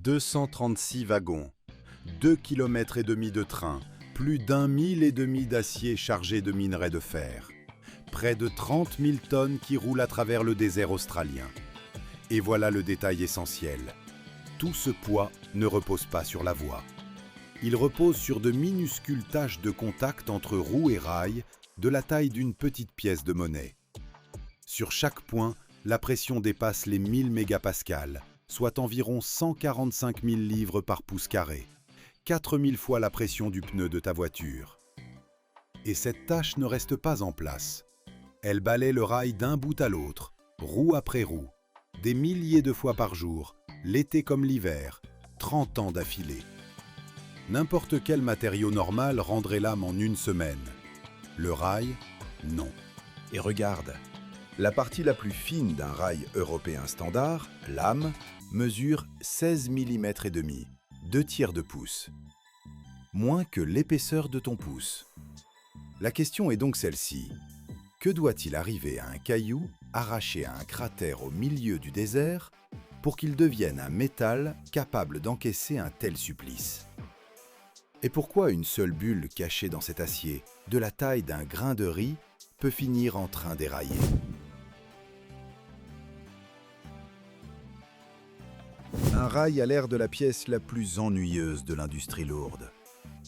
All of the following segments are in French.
236 wagons, 2,5 km de train, plus d'1,5 mille d'acier chargé de minerais de fer, près de 30 000 tonnes qui roulent à travers le désert australien. Et voilà le détail essentiel. Tout ce poids ne repose pas sur la voie. Il repose sur de minuscules taches de contact entre roues et rails, de la taille d'une petite pièce de monnaie. Sur chaque point, la pression dépasse les 1000 mégapascales, soit environ 145 000 livres par pouce carré, 4000 fois la pression du pneu de ta voiture. Et cette tâche ne reste pas en place. Elle balaie le rail d'un bout à l'autre, roue après roue, des milliers de fois par jour, l'été comme l'hiver, 30 ans d'affilée. N'importe quel matériau normal rendrait l'âme en une semaine. Le rail, non. Et regarde, la partie la plus fine d'un rail européen standard, lame, mesure 16 mm et demi, 2/3 de pouce. Moins que l'épaisseur de ton pouce. La question est donc celle-ci. Que doit-il arriver à un caillou arraché à un cratère au milieu du désert pour qu'il devienne un métal capable d'encaisser un tel supplice? Et pourquoi une seule bulle cachée dans cet acier, de la taille d'un grain de riz, peut finir en train déraillé? Un rail a l'air de la pièce la plus ennuyeuse de l'industrie lourde.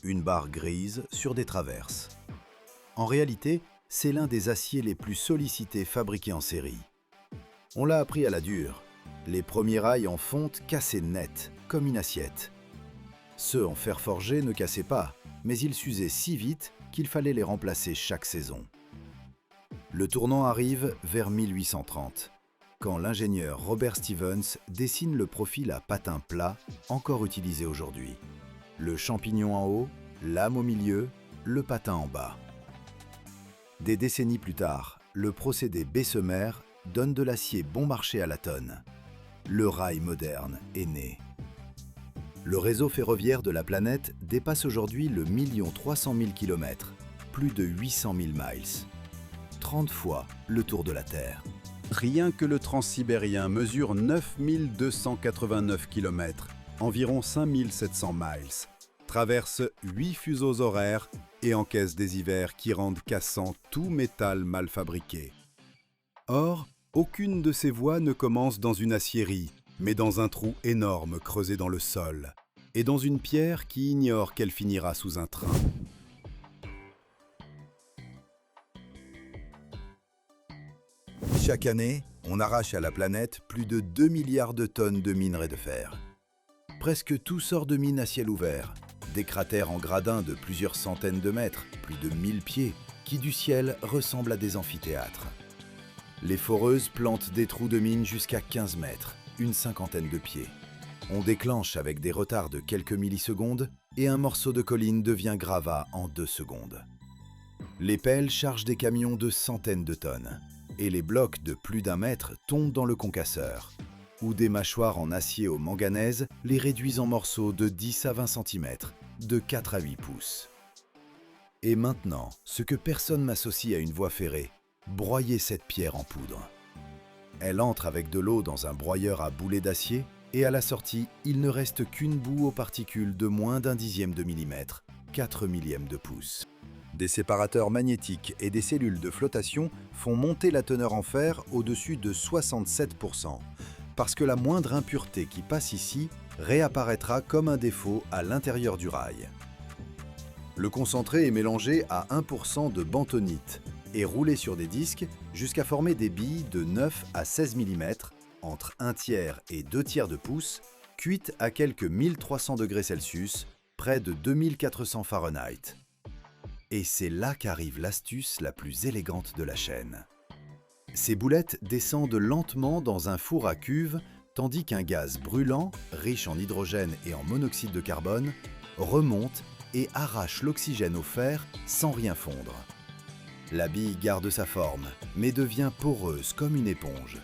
Une barre grise sur des traverses. En réalité, c'est l'un des aciers les plus sollicités fabriqués en série. On l'a appris à la dure. Les premiers rails en fonte cassaient net, comme une assiette. Ceux en fer forgé ne cassaient pas, mais ils s'usaient si vite qu'il fallait les remplacer chaque saison. Le tournant arrive vers 1830, quand l'ingénieur Robert Stevens dessine le profil à patin plat, encore utilisé aujourd'hui. Le champignon en haut, lame au milieu, le patin en bas. Des décennies plus tard, le procédé Bessemer donne de l'acier bon marché à la tonne. Le rail moderne est né. Le réseau ferroviaire de la planète dépasse aujourd'hui le 1 300 000 km, plus de 800 000 miles. 30 fois le tour de la Terre. Rien que le transsibérien mesure 9 289 km, environ 5 700 miles, traverse 8 fuseaux horaires et encaisse des hivers qui rendent cassant tout métal mal fabriqué. Or, aucune de ces voies ne commence dans une aciérie, mais dans un trou énorme creusé dans le sol, et dans une pierre qui ignore qu'elle finira sous un train. Chaque année, on arrache à la planète plus de 2 milliards de tonnes de minerais de fer. Presque tout sort de mines à ciel ouvert, des cratères en gradins de plusieurs centaines de mètres, plus de 1000 pieds, qui du ciel ressemblent à des amphithéâtres. Les foreuses plantent des trous de mine jusqu'à 15 mètres, une cinquantaine de pieds. On déclenche avec des retards de quelques millisecondes et un morceau de colline devient gravat en 2 secondes. Les pelles chargent des camions de centaines de tonnes et les blocs de plus d'1 mètre tombent dans le concasseur, où des mâchoires en acier au manganèse les réduisent en morceaux de 10 à 20 cm, de 4 à 8 pouces. Et maintenant, ce que personne n'associe à une voie ferrée, broyer cette pierre en poudre. Elle entre avec de l'eau dans un broyeur à boulet d'acier et à la sortie, il ne reste qu'une boue aux particules de moins d'1 dixième de millimètre, 4 millièmes de pouce. Des séparateurs magnétiques et des cellules de flottation font monter la teneur en fer au-dessus de 67%, parce que la moindre impureté qui passe ici réapparaîtra comme un défaut à l'intérieur du rail. Le concentré est mélangé à 1% de bentonite et roulé sur des disques jusqu'à former des billes de 9 à 16 mm, entre 1/3 et 2/3 de pouce, cuites à quelques 1300 degrés Celsius, près de 2400 Fahrenheit. Et c'est là qu'arrive l'astuce la plus élégante de la chaîne. Ces boulettes descendent lentement dans un four à cuve, tandis qu'un gaz brûlant, riche en hydrogène et en monoxyde de carbone, remonte et arrache l'oxygène au fer sans rien fondre. La bille garde sa forme, mais devient poreuse comme une éponge.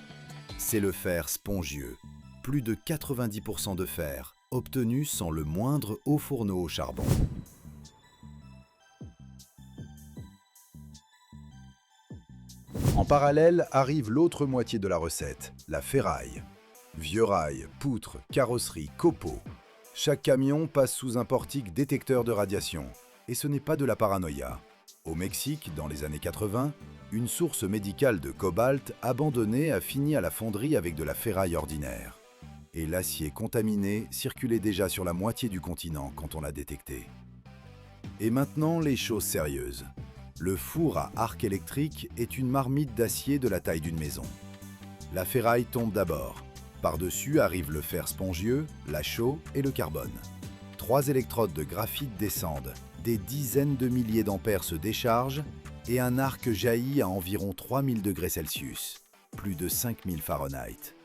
C'est le fer spongieux, plus de 90% de fer, obtenu sans le moindre haut fourneau au charbon. En parallèle arrive l'autre moitié de la recette, la ferraille. Vieux rails, poutres, carrosseries, copeaux. Chaque camion passe sous un portique détecteur de radiation. Et ce n'est pas de la paranoïa. Au Mexique, dans les années 80, une source médicale de cobalt abandonnée a fini à la fonderie avec de la ferraille ordinaire. Et l'acier contaminé circulait déjà sur la moitié du continent quand on l'a détecté. Et maintenant, les choses sérieuses. Le four à arc électrique est une marmite d'acier de la taille d'une maison. La ferraille tombe d'abord. Par-dessus arrive le fer spongieux, la chaux et le carbone. 3 électrodes de graphite descendent, des dizaines de milliers d'ampères se déchargent et un arc jaillit à environ 3000 degrés Celsius, plus de 5000 Fahrenheit.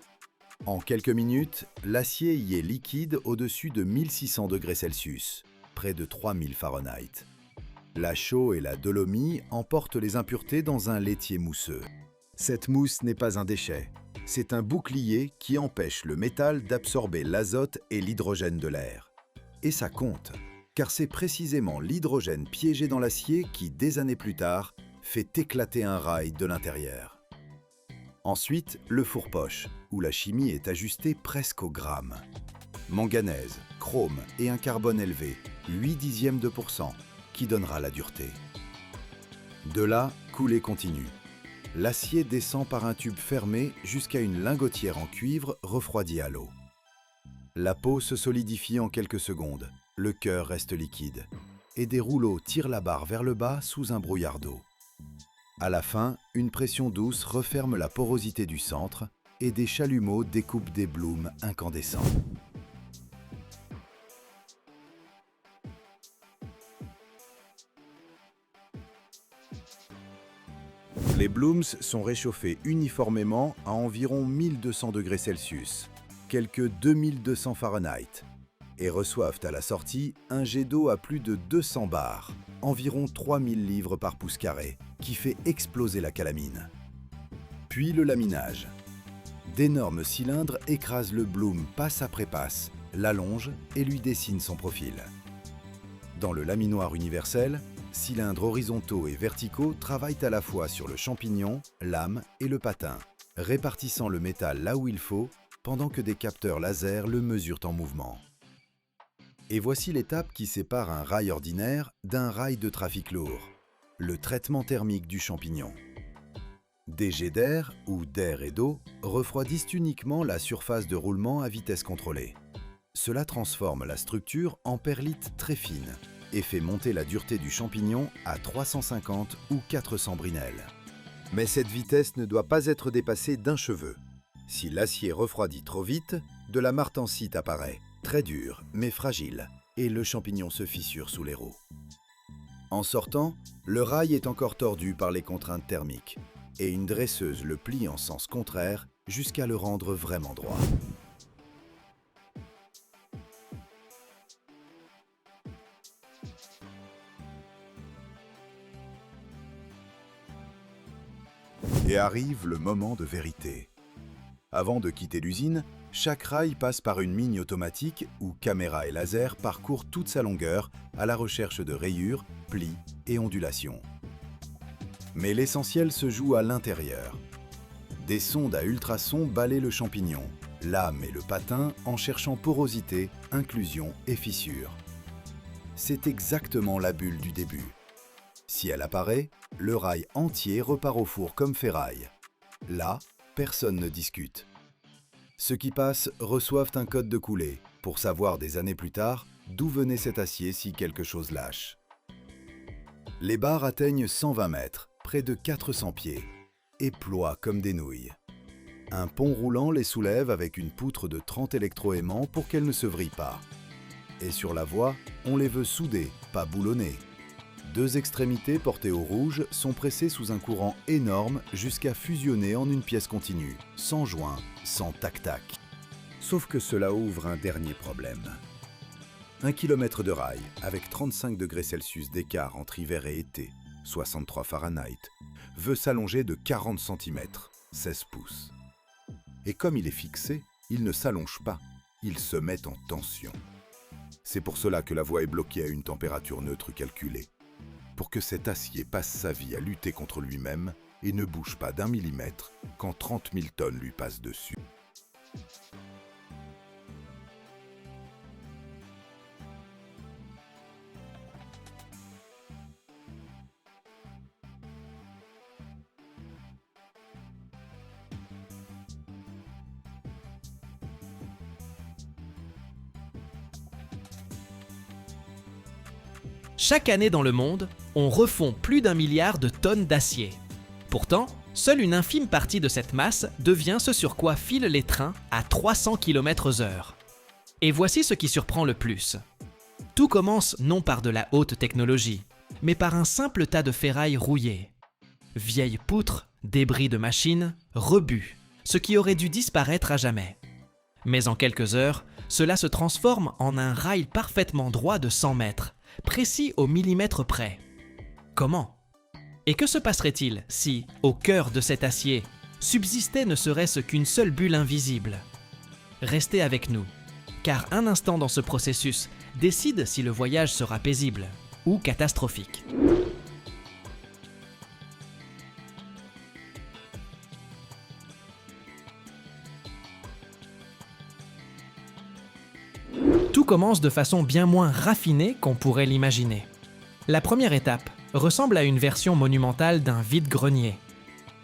En quelques minutes, l'acier y est liquide au-dessus de 1600 degrés Celsius, près de 3000 Fahrenheit. La chaux et la dolomie emportent les impuretés dans un laitier mousseux. Cette mousse n'est pas un déchet, c'est un bouclier qui empêche le métal d'absorber l'azote et l'hydrogène de l'air. Et ça compte, car c'est précisément l'hydrogène piégé dans l'acier qui, des années plus tard, fait éclater un rail de l'intérieur. Ensuite, le four-poche, où la chimie est ajustée presque au gramme. Manganèse, chrome et un carbone élevé, 0,8%, qui donnera la dureté. De là, coulée continue. L'acier descend par un tube fermé jusqu'à une lingotière en cuivre refroidie à l'eau. La peau se solidifie en quelques secondes, le cœur reste liquide, et des rouleaux tirent la barre vers le bas sous un brouillard d'eau. À la fin, une pression douce referme la porosité du centre et des chalumeaux découpent des blooms incandescents. Les blooms sont réchauffés uniformément à environ 1200 degrés Celsius, quelques 2200 Fahrenheit, et reçoivent à la sortie un jet d'eau à plus de 200 bars, environ 3000 livres par pouce carré, qui fait exploser la calamine. Puis le laminage. D'énormes cylindres écrasent le bloom passe après passe, l'allongent et lui dessinent son profil. Dans le laminoir universel, cylindres horizontaux et verticaux travaillent à la fois sur le champignon, l'âme et le patin, répartissant le métal là où il faut, pendant que des capteurs laser le mesurent en mouvement. Et voici l'étape qui sépare un rail ordinaire d'un rail de trafic lourd, le traitement thermique du champignon. Des jets d'air, ou d'air et d'eau, refroidissent uniquement la surface de roulement à vitesse contrôlée. Cela transforme la structure en perlite très fine et fait monter la dureté du champignon à 350 ou 400 brinelles. Mais cette vitesse ne doit pas être dépassée d'un cheveu. Si l'acier refroidit trop vite, de la martensite apparaît, très dure mais fragile, et le champignon se fissure sous les roues. En sortant, le rail est encore tordu par les contraintes thermiques, et une dresseuse le plie en sens contraire jusqu'à le rendre vraiment droit. Et arrive le moment de vérité. Avant de quitter l'usine, chaque rail passe par une mine automatique où caméra et laser parcourent toute sa longueur à la recherche de rayures, plis et ondulations. Mais l'essentiel se joue à l'intérieur. Des sondes à ultrasons balaient le champignon, l'âme et le patin en cherchant porosité, inclusion et fissures. C'est exactement la bulle du début. Si elle apparaît, le rail entier repart au four comme ferraille. Là, personne ne discute. Ceux qui passent reçoivent un code de coulée pour savoir des années plus tard d'où venait cet acier si quelque chose lâche. Les barres atteignent 120 mètres, près de 400 pieds, et ploient comme des nouilles. Un pont roulant les soulève avec une poutre de 30 électroaimants pour qu'elles ne se vrillent pas. Et sur la voie, on les veut soudées, pas boulonnées. 2 extrémités portées au rouge sont pressées sous un courant énorme jusqu'à fusionner en une pièce continue, sans joint, sans tac-tac. Sauf que cela ouvre un dernier problème. 1 km de rail, avec 35 degrés Celsius d'écart entre hiver et été, 63 Fahrenheit, veut s'allonger de 40 cm, 16 pouces. Et comme il est fixé, il ne s'allonge pas, il se met en tension. C'est pour cela que la voie est bloquée à une température neutre calculée. Pour que cet acier passe sa vie à lutter contre lui-même et ne bouge pas d'1 millimètre quand 30 000 tonnes lui passent dessus. Chaque année dans le monde, on refond plus d'1 milliard de tonnes d'acier. Pourtant, seule une infime partie de cette masse devient ce sur quoi filent les trains à 300 km/h. Et voici ce qui surprend le plus. Tout commence non par de la haute technologie, mais par un simple tas de ferraille rouillée. Vieilles poutres, débris de machines, rebuts, ce qui aurait dû disparaître à jamais. Mais en quelques heures, cela se transforme en un rail parfaitement droit de 100 mètres, précis au millimètre près. Comment ? Et que se passerait-il si, au cœur de cet acier, subsistait ne serait-ce qu'une seule bulle invisible ? Restez avec nous, car un instant dans ce processus décide si le voyage sera paisible ou catastrophique. Tout commence de façon bien moins raffinée qu'on pourrait l'imaginer. La première étape ressemble à une version monumentale d'un vide-grenier.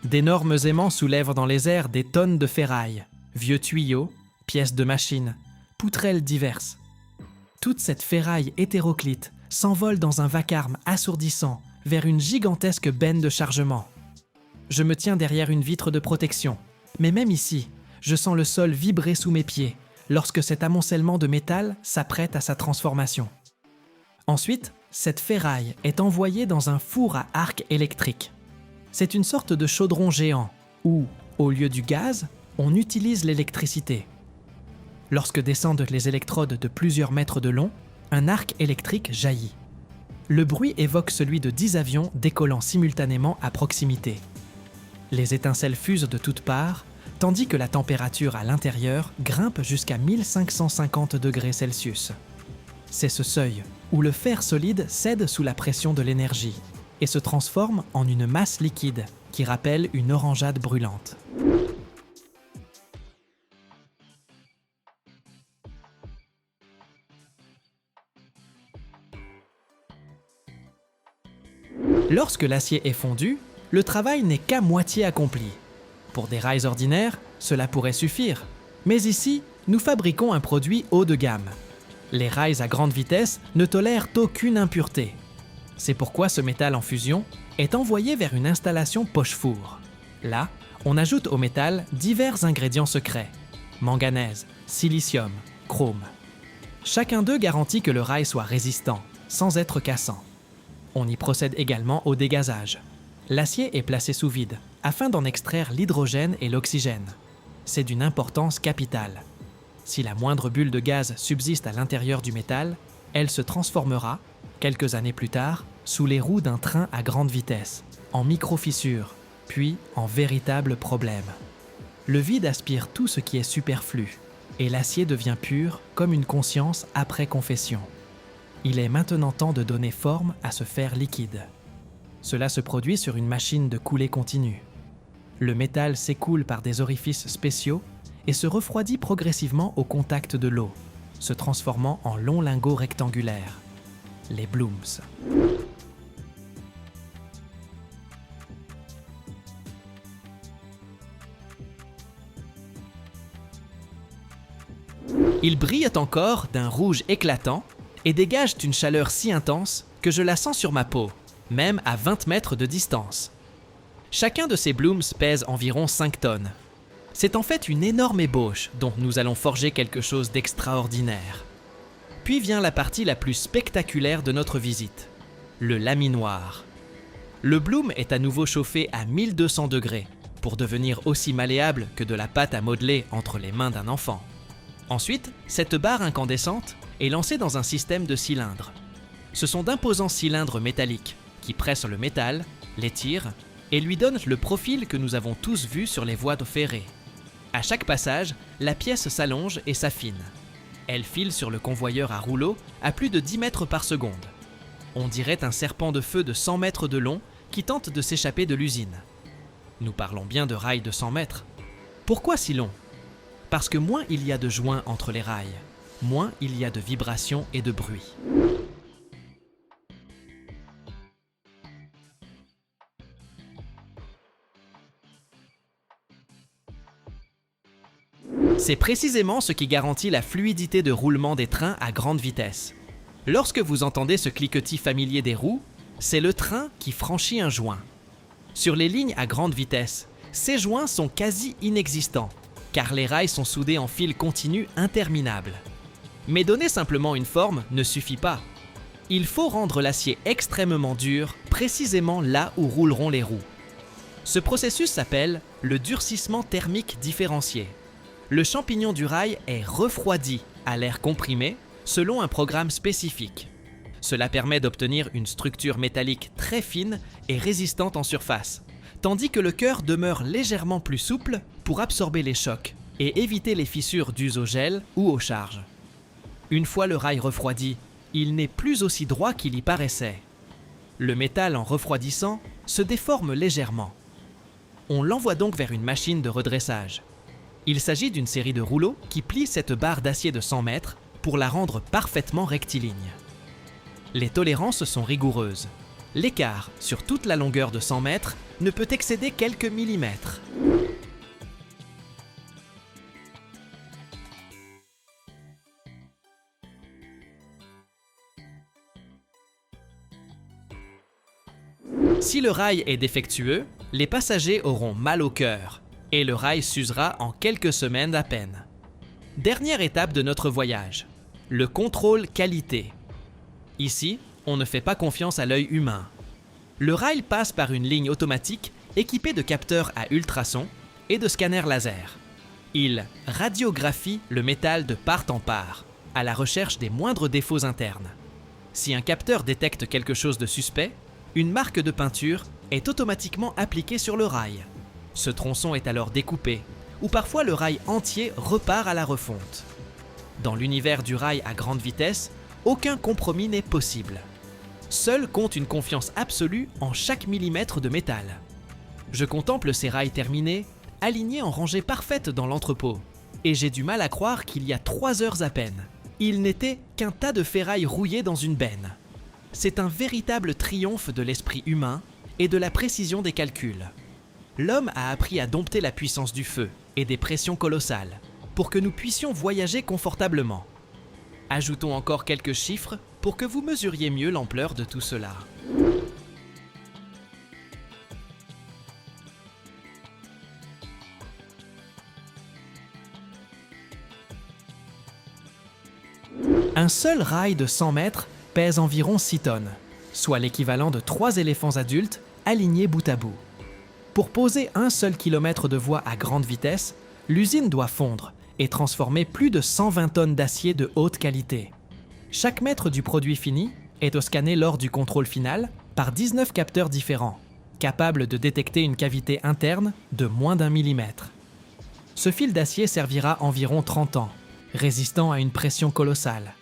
D'énormes aimants soulèvent dans les airs des tonnes de ferraille, vieux tuyaux, pièces de machines, poutrelles diverses. Toute cette ferraille hétéroclite s'envole dans un vacarme assourdissant vers une gigantesque benne de chargement. Je me tiens derrière une vitre de protection, mais même ici, je sens le sol vibrer sous mes pieds lorsque cet amoncellement de métal s'apprête à sa transformation. Ensuite, cette ferraille est envoyée dans un four à arc électrique. C'est une sorte de chaudron géant où, au lieu du gaz, on utilise l'électricité. Lorsque descendent les électrodes de plusieurs mètres de long, un arc électrique jaillit. Le bruit évoque celui de 10 avions décollant simultanément à proximité. Les étincelles fusent de toutes parts, tandis que la température à l'intérieur grimpe jusqu'à 1550 degrés Celsius. C'est ce seuil où le fer solide cède sous la pression de l'énergie et se transforme en une masse liquide qui rappelle une orangeade brûlante. Lorsque l'acier est fondu, le travail n'est qu'à moitié accompli. Pour des rails ordinaires, cela pourrait suffire. Mais ici, nous fabriquons un produit haut de gamme. Les rails à grande vitesse ne tolèrent aucune impureté. C'est pourquoi ce métal en fusion est envoyé vers une installation poche-four. Là, on ajoute au métal divers ingrédients secrets: manganèse, silicium, chrome. Chacun d'eux garantit que le rail soit résistant, sans être cassant. On y procède également au dégazage. L'acier est placé sous vide, afin d'en extraire l'hydrogène et l'oxygène. C'est d'une importance capitale. Si la moindre bulle de gaz subsiste à l'intérieur du métal, elle se transformera, quelques années plus tard, sous les roues d'un train à grande vitesse, en micro-fissures, puis en véritable problème. Le vide aspire tout ce qui est superflu, et l'acier devient pur comme une conscience après confession. Il est maintenant temps de donner forme à ce fer liquide. Cela se produit sur une machine de coulée continue. Le métal s'écoule par des orifices spéciaux et se refroidit progressivement au contact de l'eau, se transformant en longs lingots rectangulaires, les blooms. Ils brillent encore d'un rouge éclatant et dégagent une chaleur si intense que je la sens sur ma peau, même à 20 mètres de distance. Chacun de ces blooms pèse environ 5 tonnes. C'est en fait une énorme ébauche dont nous allons forger quelque chose d'extraordinaire. Puis vient la partie la plus spectaculaire de notre visite, le laminoir. Le bloom est à nouveau chauffé à 1200 degrés pour devenir aussi malléable que de la pâte à modeler entre les mains d'un enfant. Ensuite, cette barre incandescente est lancée dans un système de cylindres. Ce sont d'imposants cylindres métalliques qui pressent le métal, l'étirent et lui donnent le profil que nous avons tous vu sur les voies ferrées. À chaque passage, la pièce s'allonge et s'affine. Elle file sur le convoyeur à rouleau à plus de 10 mètres par seconde. On dirait un serpent de feu de 100 mètres de long qui tente de s'échapper de l'usine. Nous parlons bien de rails de 100 mètres. Pourquoi si long ? parce que moins il y a de joints entre les rails, moins il y a de vibrations et de bruit. C'est précisément ce qui garantit la fluidité de roulement des trains à grande vitesse. Lorsque vous entendez ce cliquetis familier des roues, c'est le train qui franchit un joint. Sur les lignes à grande vitesse, ces joints sont quasi inexistants, car les rails sont soudés en fil continu interminable. Mais donner simplement une forme ne suffit pas. Il faut rendre l'acier extrêmement dur, précisément là où rouleront les roues. Ce processus s'appelle le durcissement thermique différencié. Le champignon du rail est refroidi à l'air comprimé selon un programme spécifique. Cela permet d'obtenir une structure métallique très fine et résistante en surface, tandis que le cœur demeure légèrement plus souple pour absorber les chocs et éviter les fissures dues au gel ou aux charges. Une fois le rail refroidi, il n'est plus aussi droit qu'il y paraissait. Le métal, en refroidissant, se déforme légèrement. On l'envoie donc vers une machine de redressage. Il s'agit d'une série de rouleaux qui plient cette barre d'acier de 100 mètres pour la rendre parfaitement rectiligne. Les tolérances sont rigoureuses. L'écart sur toute la longueur de 100 mètres ne peut excéder quelques millimètres. Si le rail est défectueux, les passagers auront mal au cœur et le rail s'usera en quelques semaines à peine. Dernière étape de notre voyage, le contrôle qualité. Ici, on ne fait pas confiance à l'œil humain. Le rail passe par une ligne automatique équipée de capteurs à ultrasons et de scanners laser. Il radiographie le métal de part en part, à la recherche des moindres défauts internes. Si un capteur détecte quelque chose de suspect, une marque de peinture est automatiquement appliquée sur le rail. Ce tronçon est alors découpé, ou parfois le rail entier repart à la refonte. Dans l'univers du rail à grande vitesse, aucun compromis n'est possible. Seul compte une confiance absolue en chaque millimètre de métal. Je contemple ces rails terminés, alignés en rangée parfaite dans l'entrepôt, et j'ai du mal à croire qu'il y a 3 heures à peine, il n'était qu'un tas de ferraille rouillée dans une benne. C'est un véritable triomphe de l'esprit humain et de la précision des calculs. L'homme a appris à dompter la puissance du feu et des pressions colossales pour que nous puissions voyager confortablement. Ajoutons encore quelques chiffres pour que vous mesuriez mieux l'ampleur de tout cela. Un seul rail de 100 mètres pèse environ 6 tonnes, soit l'équivalent de 3 éléphants adultes alignés bout à bout. Pour poser un seul kilomètre de voie à grande vitesse, l'usine doit fondre et transformer plus de 120 tonnes d'acier de haute qualité. Chaque mètre du produit fini est scanné lors du contrôle final par 19 capteurs différents, capables de détecter une cavité interne de moins d'1 millimètre. Ce fil d'acier servira environ 30 ans, résistant à une pression colossale.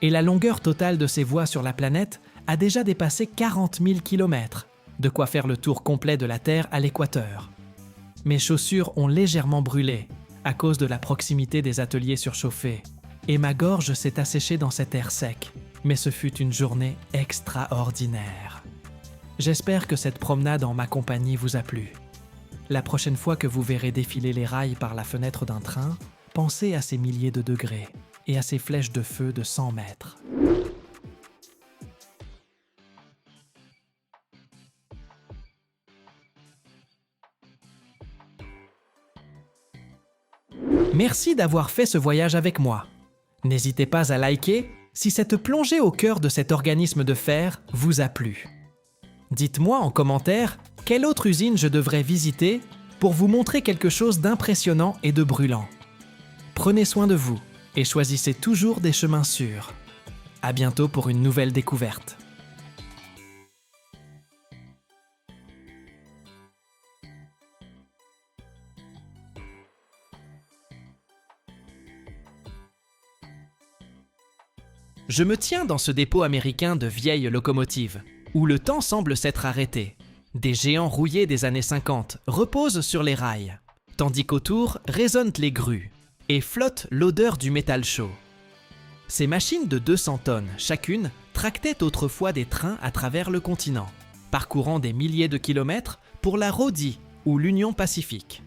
Et la longueur totale de ces voies sur la planète a déjà dépassé 40 000 km, de quoi faire le tour complet de la Terre à l'équateur. Mes chaussures ont légèrement brûlé à cause de la proximité des ateliers surchauffés, et ma gorge s'est asséchée dans cet air sec, mais ce fut une journée extraordinaire. J'espère que cette promenade en ma compagnie vous a plu. La prochaine fois que vous verrez défiler les rails par la fenêtre d'un train, pensez à ces milliers de degrés et à ces flèches de feu de 100 mètres. Merci d'avoir fait ce voyage avec moi. N'hésitez pas à liker si cette plongée au cœur de cet organisme de fer vous a plu. Dites-moi en commentaire quelle autre usine je devrais visiter pour vous montrer quelque chose d'impressionnant et de brûlant. Prenez soin de vous et choisissez toujours des chemins sûrs. À bientôt pour une nouvelle découverte. Je me tiens dans ce dépôt américain de vieilles locomotives, où le temps semble s'être arrêté. Des géants rouillés des années 50 reposent sur les rails, tandis qu'autour résonnent les grues. et flotte l'odeur du métal chaud. Ces machines de 200 tonnes chacune tractaient autrefois des trains à travers le continent, parcourant des milliers de kilomètres pour la Rhodie ou l'Union Pacifique.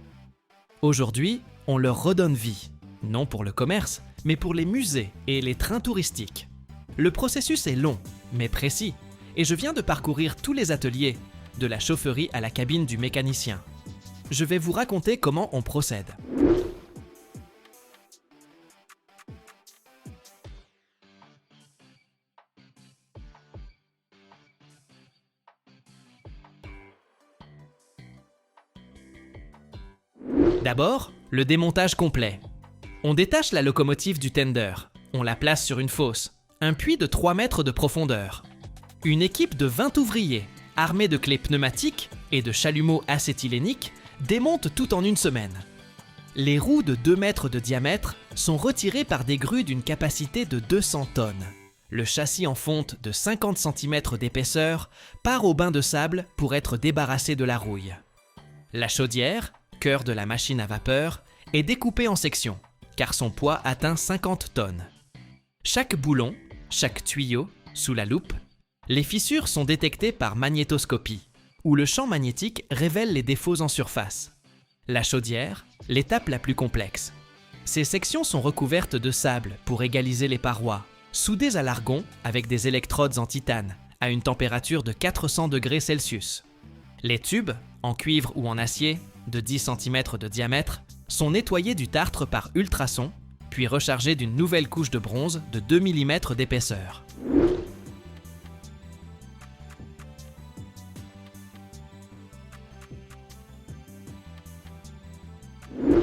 Aujourd'hui, on leur redonne vie, non pour le commerce, mais pour les musées et les trains touristiques. Le processus est long, mais précis, et je viens de parcourir tous les ateliers, de la chaufferie à la cabine du mécanicien. Je vais vous raconter comment on procède. D'abord, le démontage complet. On détache la locomotive du tender, on la place sur une fosse, un puits de 3 mètres de profondeur. Une équipe de 20 ouvriers, armés de clés pneumatiques et de chalumeaux acétyléniques, démonte tout en une semaine. Les roues de 2 mètres de diamètre sont retirées par des grues d'une capacité de 200 tonnes. Le châssis en fonte de 50 cm d'épaisseur part au bain de sable pour être débarrassé de la rouille. La chaudière, cœur de la machine à vapeur, est découpée en sections, car son poids atteint 50 tonnes. Chaque boulon, chaque tuyau, sous la loupe, les fissures sont détectées par magnétoscopie, où le champ magnétique révèle les défauts en surface. La chaudière, l'étape la plus complexe. Ces sections sont recouvertes de sable pour égaliser les parois, soudées à l'argon avec des électrodes en titane, à une température de 400 degrés Celsius. Les tubes, en cuivre ou en acier, de 10 cm de diamètre, sont nettoyés du tartre par ultrasons, puis rechargés d'une nouvelle couche de bronze de 2 mm d'épaisseur.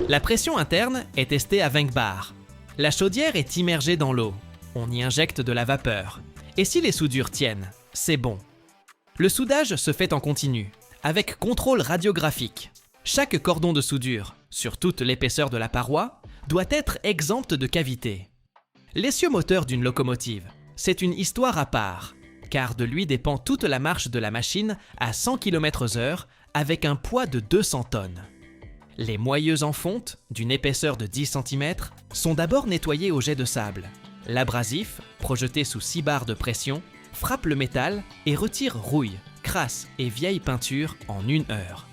La pression interne est testée à 20 bars. La chaudière est immergée dans l'eau. On y injecte de la vapeur. Et si les soudures tiennent, c'est bon. Le soudage se fait en continu, avec contrôle radiographique. Chaque cordon de soudure, sur toute l'épaisseur de la paroi, doit être exempt de cavité. L'essieu moteur d'une locomotive, c'est une histoire à part, car de lui dépend toute la marche de la machine à 100 km/h avec un poids de 200 tonnes. Les moyeux en fonte, d'une épaisseur de 10 cm, sont d'abord nettoyés au jet de sable. L'abrasif, projeté sous 6 bars de pression, frappe le métal et retire rouille, crasse et vieille peinture en 1 heure.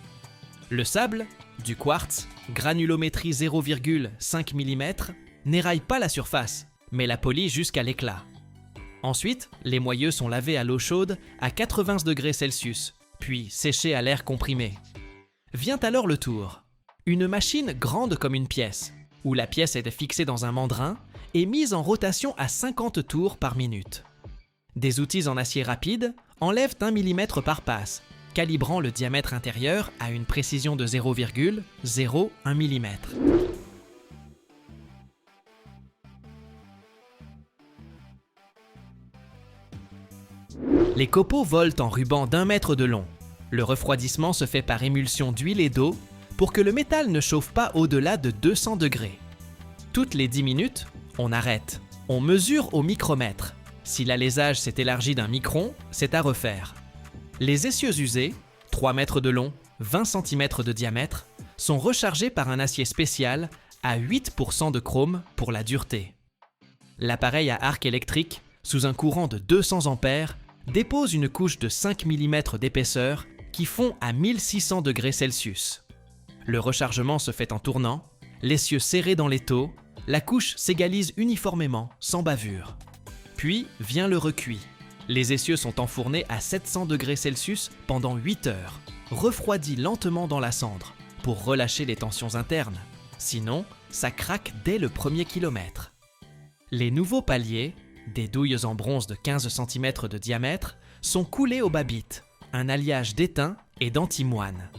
Le sable, du quartz, granulométrie 0,5 mm, n'éraille pas la surface, mais la polit jusqu'à l'éclat. Ensuite, les moyeux sont lavés à l'eau chaude à 80 degrés Celsius, puis séchés à l'air comprimé. Vient alors le tour. Une machine grande comme une pièce, où la pièce est fixée dans un mandrin et mise en rotation à 50 tours par minute. Des outils en acier rapide enlèvent 1 mm par passe, calibrant le diamètre intérieur à une précision de 0,01 mm. Les copeaux volent en ruban d'1 mètre de long. Le refroidissement se fait par émulsion d'huile et d'eau pour que le métal ne chauffe pas au-delà de 200 degrés. Toutes les 10 minutes, on arrête. On mesure au micromètre. Si l'alésage s'est élargi d'1 micron, c'est à refaire. Les essieux usés, 3 mètres de long, 20 cm de diamètre, sont rechargés par un acier spécial à 8% de chrome pour la dureté. L'appareil à arc électrique, sous un courant de 200 A, dépose une couche de 5 mm d'épaisseur qui fond à 1600 degrés Celsius. Le rechargement se fait en tournant, l'essieu serré dans l'étau, la couche s'égalise uniformément, sans bavure. Puis vient le recuit. Les essieux sont enfournés à 700 degrés Celsius pendant 8 heures, refroidis lentement dans la cendre, pour relâcher les tensions internes. Sinon, ça craque dès le premier kilomètre. Les nouveaux paliers, des douilles en bronze de 15 cm de diamètre, sont coulés au babite, un alliage d'étain et d'antimoine.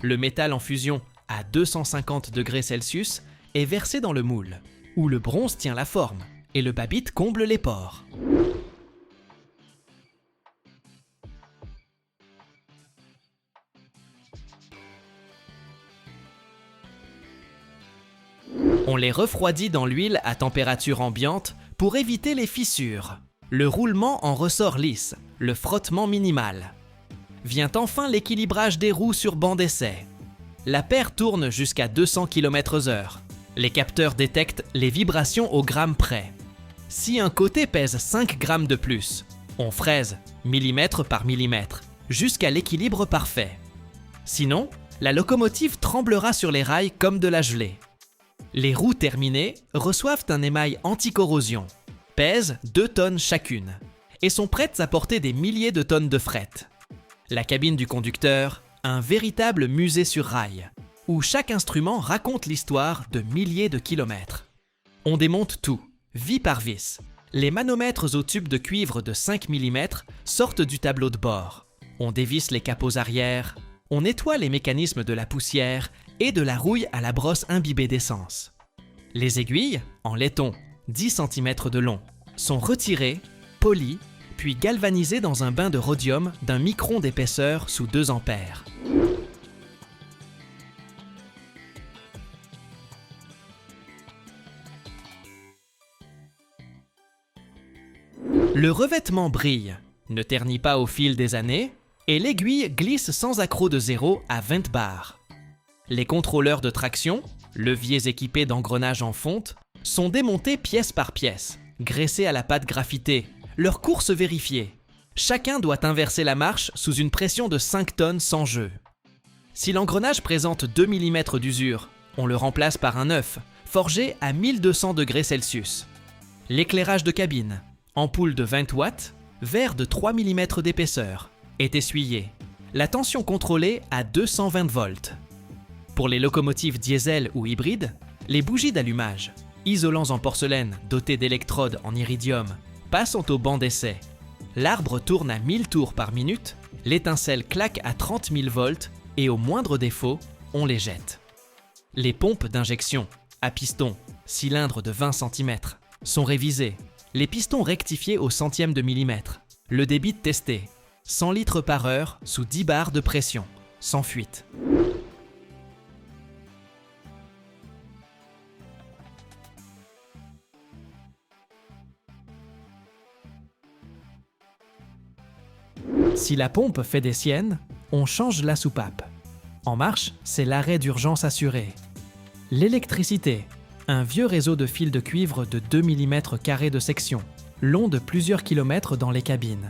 Le métal en fusion à 250 degrés Celsius est versé dans le moule, où le bronze tient la forme et le babite comble les pores. On les refroidit dans l'huile à température ambiante pour éviter les fissures. Le roulement en ressort lisse, le frottement minimal. Vient enfin l'équilibrage des roues sur banc d'essai. La paire tourne jusqu'à 200 km/h. Les capteurs détectent les vibrations au gramme près. Si un côté pèse 5 grammes de plus, on fraise millimètre par millimètre, jusqu'à l'équilibre parfait. Sinon, la locomotive tremblera sur les rails comme de la gelée. Les roues terminées reçoivent un émail anti-corrosion, pèsent 2 tonnes chacune, et sont prêtes à porter des milliers de tonnes de fret. La cabine du conducteur, un véritable musée sur rail, où chaque instrument raconte l'histoire de milliers de kilomètres. On démonte tout, vis par vis. Les manomètres au tube de cuivre de 5 mm sortent du tableau de bord. On dévisse les capots arrière, on nettoie les mécanismes de la poussière et de la rouille à la brosse imbibée d'essence. Les aiguilles, en laiton, 10 cm de long, sont retirées, polies, puis galvanisées dans un bain de rhodium d'un micron d'épaisseur sous 2 ampères. Le revêtement brille, ne ternit pas au fil des années, et l'aiguille glisse sans accroc de 0 à 20 bars. Les contrôleurs de traction, leviers équipés d'engrenages en fonte, sont démontés pièce par pièce, graissés à la pâte graphitée, leur course vérifiée. Chacun doit inverser la marche sous une pression de 5 tonnes sans jeu. Si l'engrenage présente 2 mm d'usure, on le remplace par un neuf, forgé à 1200 degrés Celsius. L'éclairage de cabine, ampoule de 20 watts, verre de 3 mm d'épaisseur, est essuyé. La tension contrôlée à 220 volts. Pour les locomotives diesel ou hybrides, les bougies d'allumage, isolants en porcelaine dotés d'électrodes en iridium, passent au banc d'essai. L'arbre tourne à 1000 tours par minute, l'étincelle claque à 30 000 volts et au moindre défaut, on les jette. Les pompes d'injection, à piston, cylindre de 20 cm, sont révisées. Les pistons rectifiés au centième de millimètre. Le débit testé, 100 litres par heure sous 10 bars de pression, sans fuite. Si la pompe fait des siennes, on change la soupape. En marche, c'est l'arrêt d'urgence assuré. L'électricité, un vieux réseau de fils de cuivre de 2 mm² de section, long de plusieurs kilomètres dans les cabines.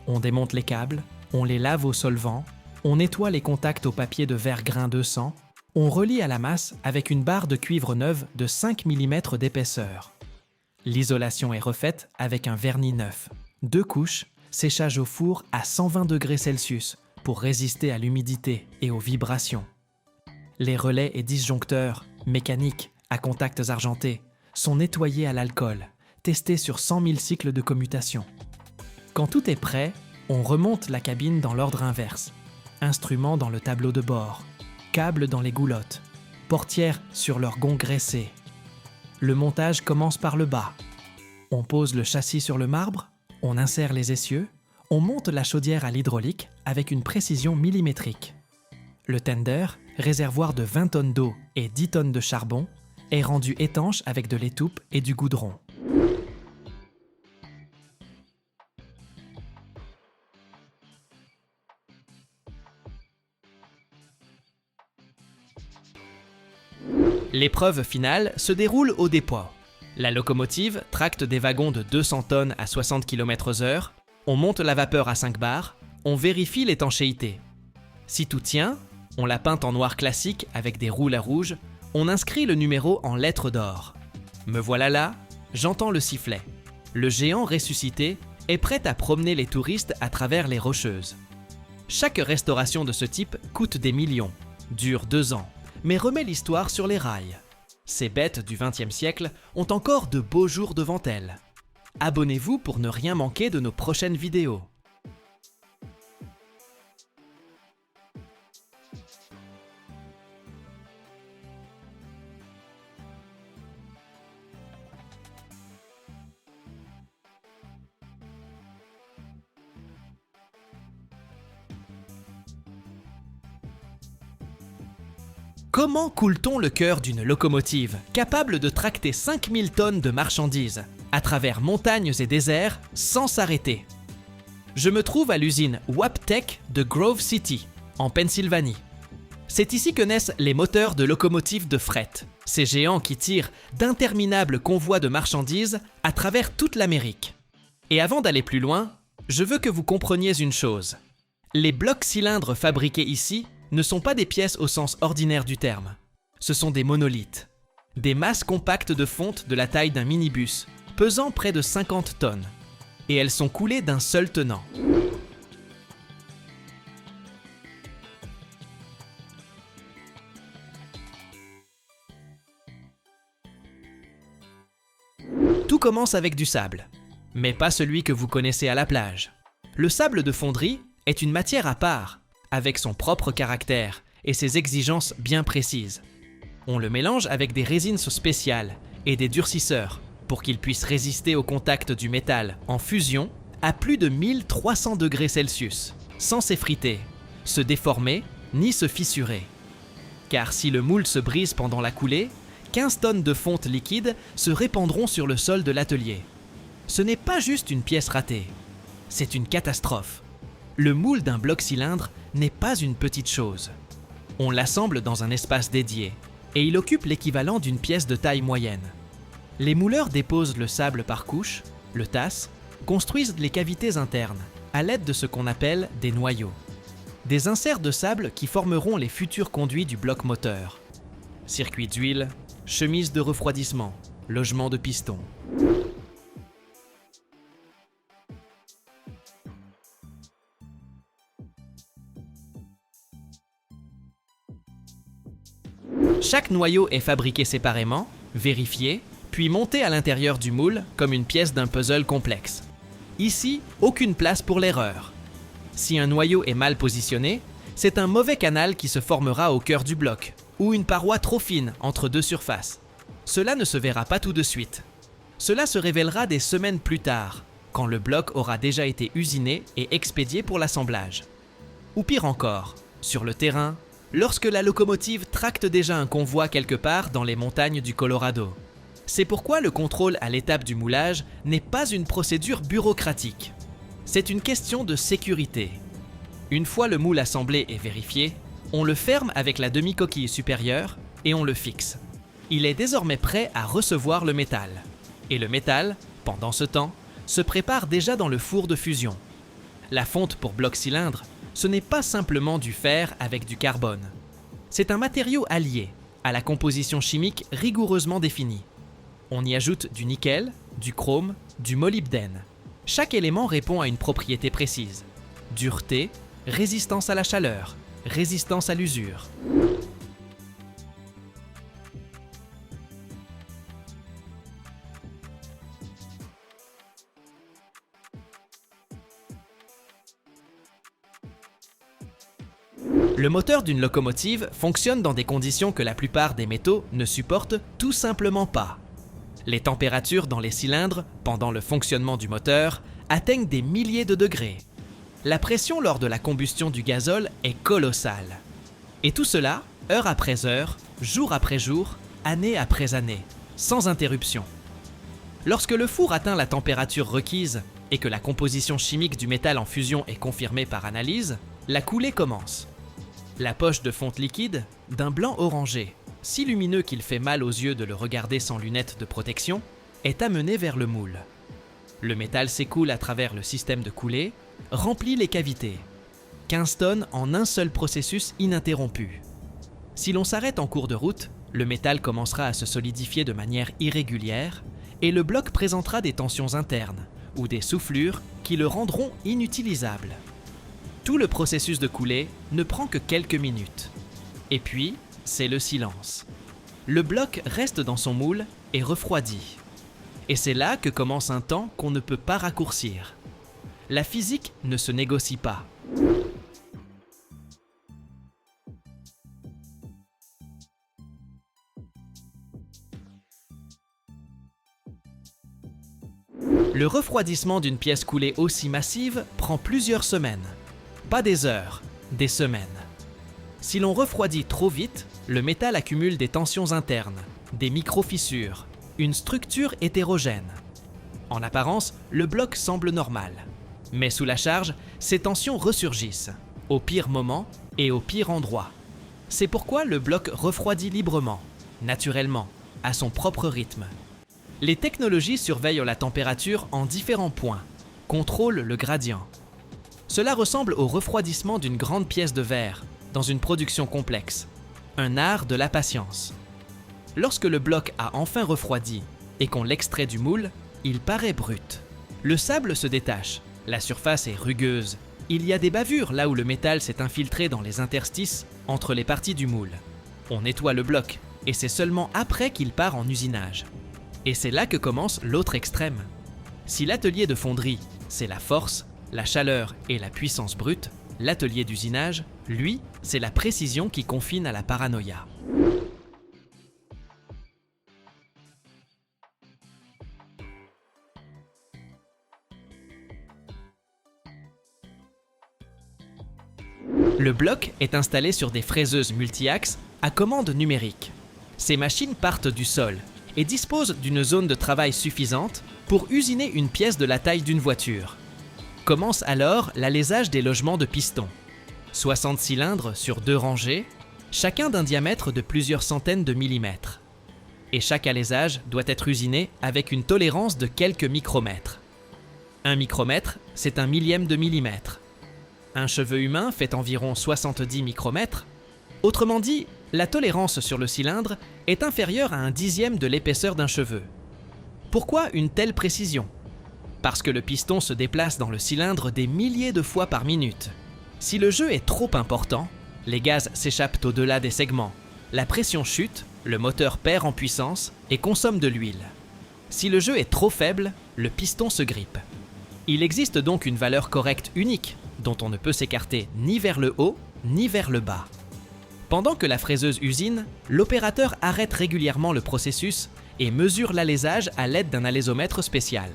On démonte les câbles, on les lave au solvant, on nettoie les contacts au papier de verre grain 200, on relie à la masse avec une barre de cuivre neuve de 5 mm d'épaisseur. L'isolation est refaite avec un vernis neuf. 2 couches, séchage au four à 120 degrés Celsius pour résister à l'humidité et aux vibrations. Les relais et disjoncteurs, mécaniques, à contacts argentés, sont nettoyés à l'alcool, testés sur 100 000 cycles de commutation. Quand tout est prêt, on remonte la cabine dans l'ordre inverse. Instruments dans le tableau de bord, câbles dans les goulottes, portières sur leur gonds graissés. Le montage commence par le bas. On pose le châssis sur le marbre, on insère les essieux, on monte la chaudière à l'hydraulique avec une précision millimétrique. Le tender, réservoir de 20 tonnes d'eau et 10 tonnes de charbon, est rendu étanche avec de l'étoupe et du goudron. L'épreuve finale se déroule au dépôt. La locomotive tracte des wagons de 200 tonnes à 60 km/h, on monte la vapeur à 5 bars, on vérifie l'étanchéité. Si tout tient, on la peint en noir classique avec des roules à rouge, on inscrit le numéro en lettres d'or. Me voilà là, j'entends le sifflet. Le géant ressuscité est prêt à promener les touristes à travers les Rocheuses. Chaque restauration de ce type coûte des millions, dure 2 ans, mais remet l'histoire sur les rails. Ces bêtes du XXe siècle ont encore de beaux jours devant elles. Abonnez-vous pour ne rien manquer de nos prochaines vidéos. Comment coule-t-on le cœur d'une locomotive capable de tracter 5000 tonnes de marchandises à travers montagnes et déserts sans s'arrêter? Je me trouve à l'usine Wabtec de Grove City, en Pennsylvanie. C'est ici que naissent les moteurs de locomotives de fret, ces géants qui tirent d'interminables convois de marchandises à travers toute l'Amérique. Et avant d'aller plus loin, je veux que vous compreniez une chose. Les blocs cylindres fabriqués ici ne sont pas des pièces au sens ordinaire du terme. Ce sont des monolithes, des masses compactes de fonte de la taille d'un minibus, pesant près de 50 tonnes. Et elles sont coulées d'un seul tenant. Tout commence avec du sable, mais pas celui que vous connaissez à la plage. Le sable de fonderie est une matière à part, avec son propre caractère et ses exigences bien précises. On le mélange avec des résines spéciales et des durcisseurs pour qu'il puisse résister au contact du métal en fusion à plus de 1300 degrés Celsius, sans s'effriter, se déformer ni se fissurer. Car si le moule se brise pendant la coulée, 15 tonnes de fonte liquide se répandront sur le sol de l'atelier. Ce n'est pas juste une pièce ratée, c'est une catastrophe. Le moule d'un bloc cylindre n'est pas une petite chose. On l'assemble dans un espace dédié, et il occupe l'équivalent d'une pièce de taille moyenne. Les mouleurs déposent le sable par couches, le tassent, construisent les cavités internes, à l'aide de ce qu'on appelle des noyaux. Des inserts de sable qui formeront les futurs conduits du bloc moteur. Circuits d'huile, chemise de refroidissement, logement de piston. Chaque noyau est fabriqué séparément, vérifié, puis monté à l'intérieur du moule comme une pièce d'un puzzle complexe. Ici, aucune place pour l'erreur. Si un noyau est mal positionné, c'est un mauvais canal qui se formera au cœur du bloc, ou une paroi trop fine entre deux surfaces. Cela ne se verra pas tout de suite. Cela se révélera des semaines plus tard, quand le bloc aura déjà été usiné et expédié pour l'assemblage. Ou pire encore, sur le terrain, lorsque la locomotive tracte déjà un convoi quelque part dans les montagnes du Colorado. C'est pourquoi le contrôle à l'étape du moulage n'est pas une procédure bureaucratique. C'est une question de sécurité. Une fois le moule assemblé et vérifié, on le ferme avec la demi-coquille supérieure et on le fixe. Il est désormais prêt à recevoir le métal. Et le métal, pendant ce temps, se prépare déjà dans le four de fusion. La fonte pour bloc cylindre, ce n'est pas simplement du fer avec du carbone. C'est un matériau allié, à la composition chimique rigoureusement définie. On y ajoute du nickel, du chrome, du molybdène. Chaque élément répond à une propriété précise. Dureté, résistance à la chaleur, résistance à l'usure. Le moteur d'une locomotive fonctionne dans des conditions que la plupart des métaux ne supportent tout simplement pas. Les températures dans les cylindres, pendant le fonctionnement du moteur, atteignent des milliers de degrés. La pression lors de la combustion du gazole est colossale. Et tout cela, heure après heure, jour après jour, année après année, sans interruption. Lorsque le four atteint la température requise et que la composition chimique du métal en fusion est confirmée par analyse, la coulée commence. La poche de fonte liquide, d'un blanc orangé, si lumineux qu'il fait mal aux yeux de le regarder sans lunettes de protection, est amenée vers le moule. Le métal s'écoule à travers le système de coulée, remplit les cavités. 15 tonnes en un seul processus ininterrompu. Si l'on s'arrête en cours de route, le métal commencera à se solidifier de manière irrégulière et le bloc présentera des tensions internes ou des soufflures qui le rendront inutilisable. Tout le processus de coulée ne prend que quelques minutes. Et puis, c'est le silence. Le bloc reste dans son moule et refroidit. Et c'est là que commence un temps qu'on ne peut pas raccourcir. La physique ne se négocie pas. Le refroidissement d'une pièce coulée aussi massive prend plusieurs semaines. Pas des heures, des semaines. Si l'on refroidit trop vite, le métal accumule des tensions internes, des micro-fissures, une structure hétérogène. En apparence, le bloc semble normal. Mais sous la charge, ces tensions ressurgissent, au pire moment et au pire endroit. C'est pourquoi le bloc refroidit librement, naturellement, à son propre rythme. Les technologies surveillent la température en différents points, contrôlent le gradient. Cela ressemble au refroidissement d'une grande pièce de verre dans une production complexe, un art de la patience. Lorsque le bloc a enfin refroidi et qu'on l'extrait du moule, il paraît brut. Le sable se détache, la surface est rugueuse. Il y a des bavures là où le métal s'est infiltré dans les interstices entre les parties du moule. On nettoie le bloc et c'est seulement après qu'il part en usinage. Et c'est là que commence l'autre extrême. Si l'atelier de fonderie, c'est la force, la chaleur et la puissance brute, l'atelier d'usinage, lui, c'est la précision qui confine à la paranoïa. Le bloc est installé sur des fraiseuses multi-axes à commande numérique. Ces machines partent du sol et disposent d'une zone de travail suffisante pour usiner une pièce de la taille d'une voiture. Commence alors l'alésage des logements de pistons. 60 cylindres sur 2 rangées, chacun d'un diamètre de plusieurs centaines de millimètres. Et chaque alésage doit être usiné avec une tolérance de quelques micromètres. Un micromètre, c'est un millième de millimètre. Un cheveu humain fait environ 70 micromètres. Autrement dit, la tolérance sur le cylindre est inférieure à un dixième de l'épaisseur d'un cheveu. Pourquoi une telle précision ? Parce que le piston se déplace dans le cylindre des milliers de fois par minute. Si le jeu est trop important, les gaz s'échappent au-delà des segments, la pression chute, le moteur perd en puissance et consomme de l'huile. Si le jeu est trop faible, le piston se grippe. Il existe donc une valeur correcte unique, dont on ne peut s'écarter ni vers le haut, ni vers le bas. Pendant que la fraiseuse usine, l'opérateur arrête régulièrement le processus et mesure l'alésage à l'aide d'un alésomètre spécial.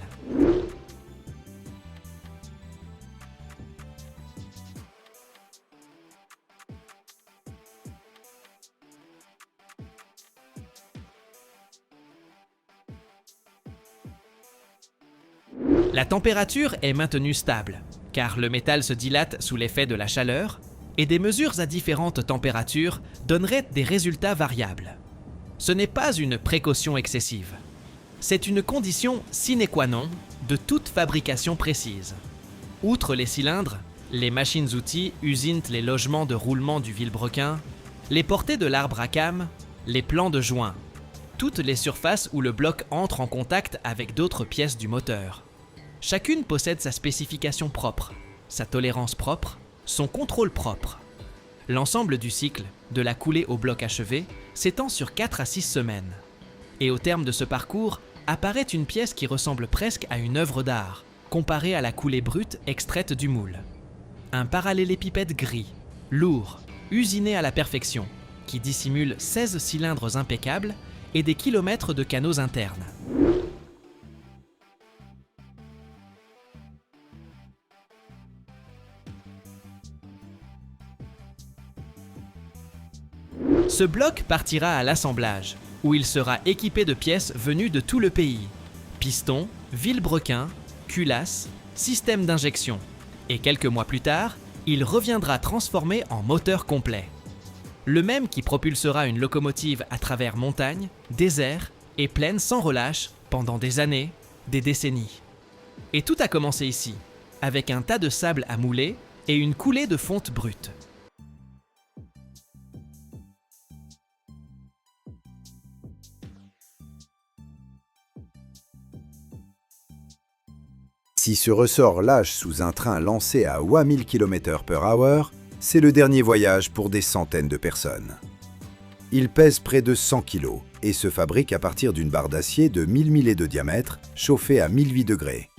La température est maintenue stable, car le métal se dilate sous l'effet de la chaleur, et des mesures à différentes températures donneraient des résultats variables. Ce n'est pas une précaution excessive. C'est une condition sine qua non de toute fabrication précise. Outre les cylindres, les machines-outils usinent les logements de roulement du vilebrequin, les portées de l'arbre à cames, les plans de joint, toutes les surfaces où le bloc entre en contact avec d'autres pièces du moteur. Chacune possède sa spécification propre, sa tolérance propre, son contrôle propre. L'ensemble du cycle, de la coulée au bloc achevé, s'étend sur 4 à 6 semaines. Et au terme de ce parcours, apparaît une pièce qui ressemble presque à une œuvre d'art, comparée à la coulée brute extraite du moule. Un parallélépipède gris, lourd, usiné à la perfection, qui dissimule 16 cylindres impeccables et des kilomètres de canaux internes. Ce bloc partira à l'assemblage, où il sera équipé de pièces venues de tout le pays. Pistons, vilebrequins, culasses, système d'injection. Et quelques mois plus tard, il reviendra transformé en moteur complet. Le même qui propulsera une locomotive à travers montagnes, déserts et plaines sans relâche pendant des années, des décennies. Et tout a commencé ici, avec un tas de sable à mouler et une coulée de fonte brute. Si ce ressort lâche sous un train lancé à 1000 km/h, c'est le dernier voyage pour des centaines de personnes. Il pèse près de 100 kg et se fabrique à partir d'une barre d'acier de 1000 millets de diamètre, chauffée à 1008 degrés.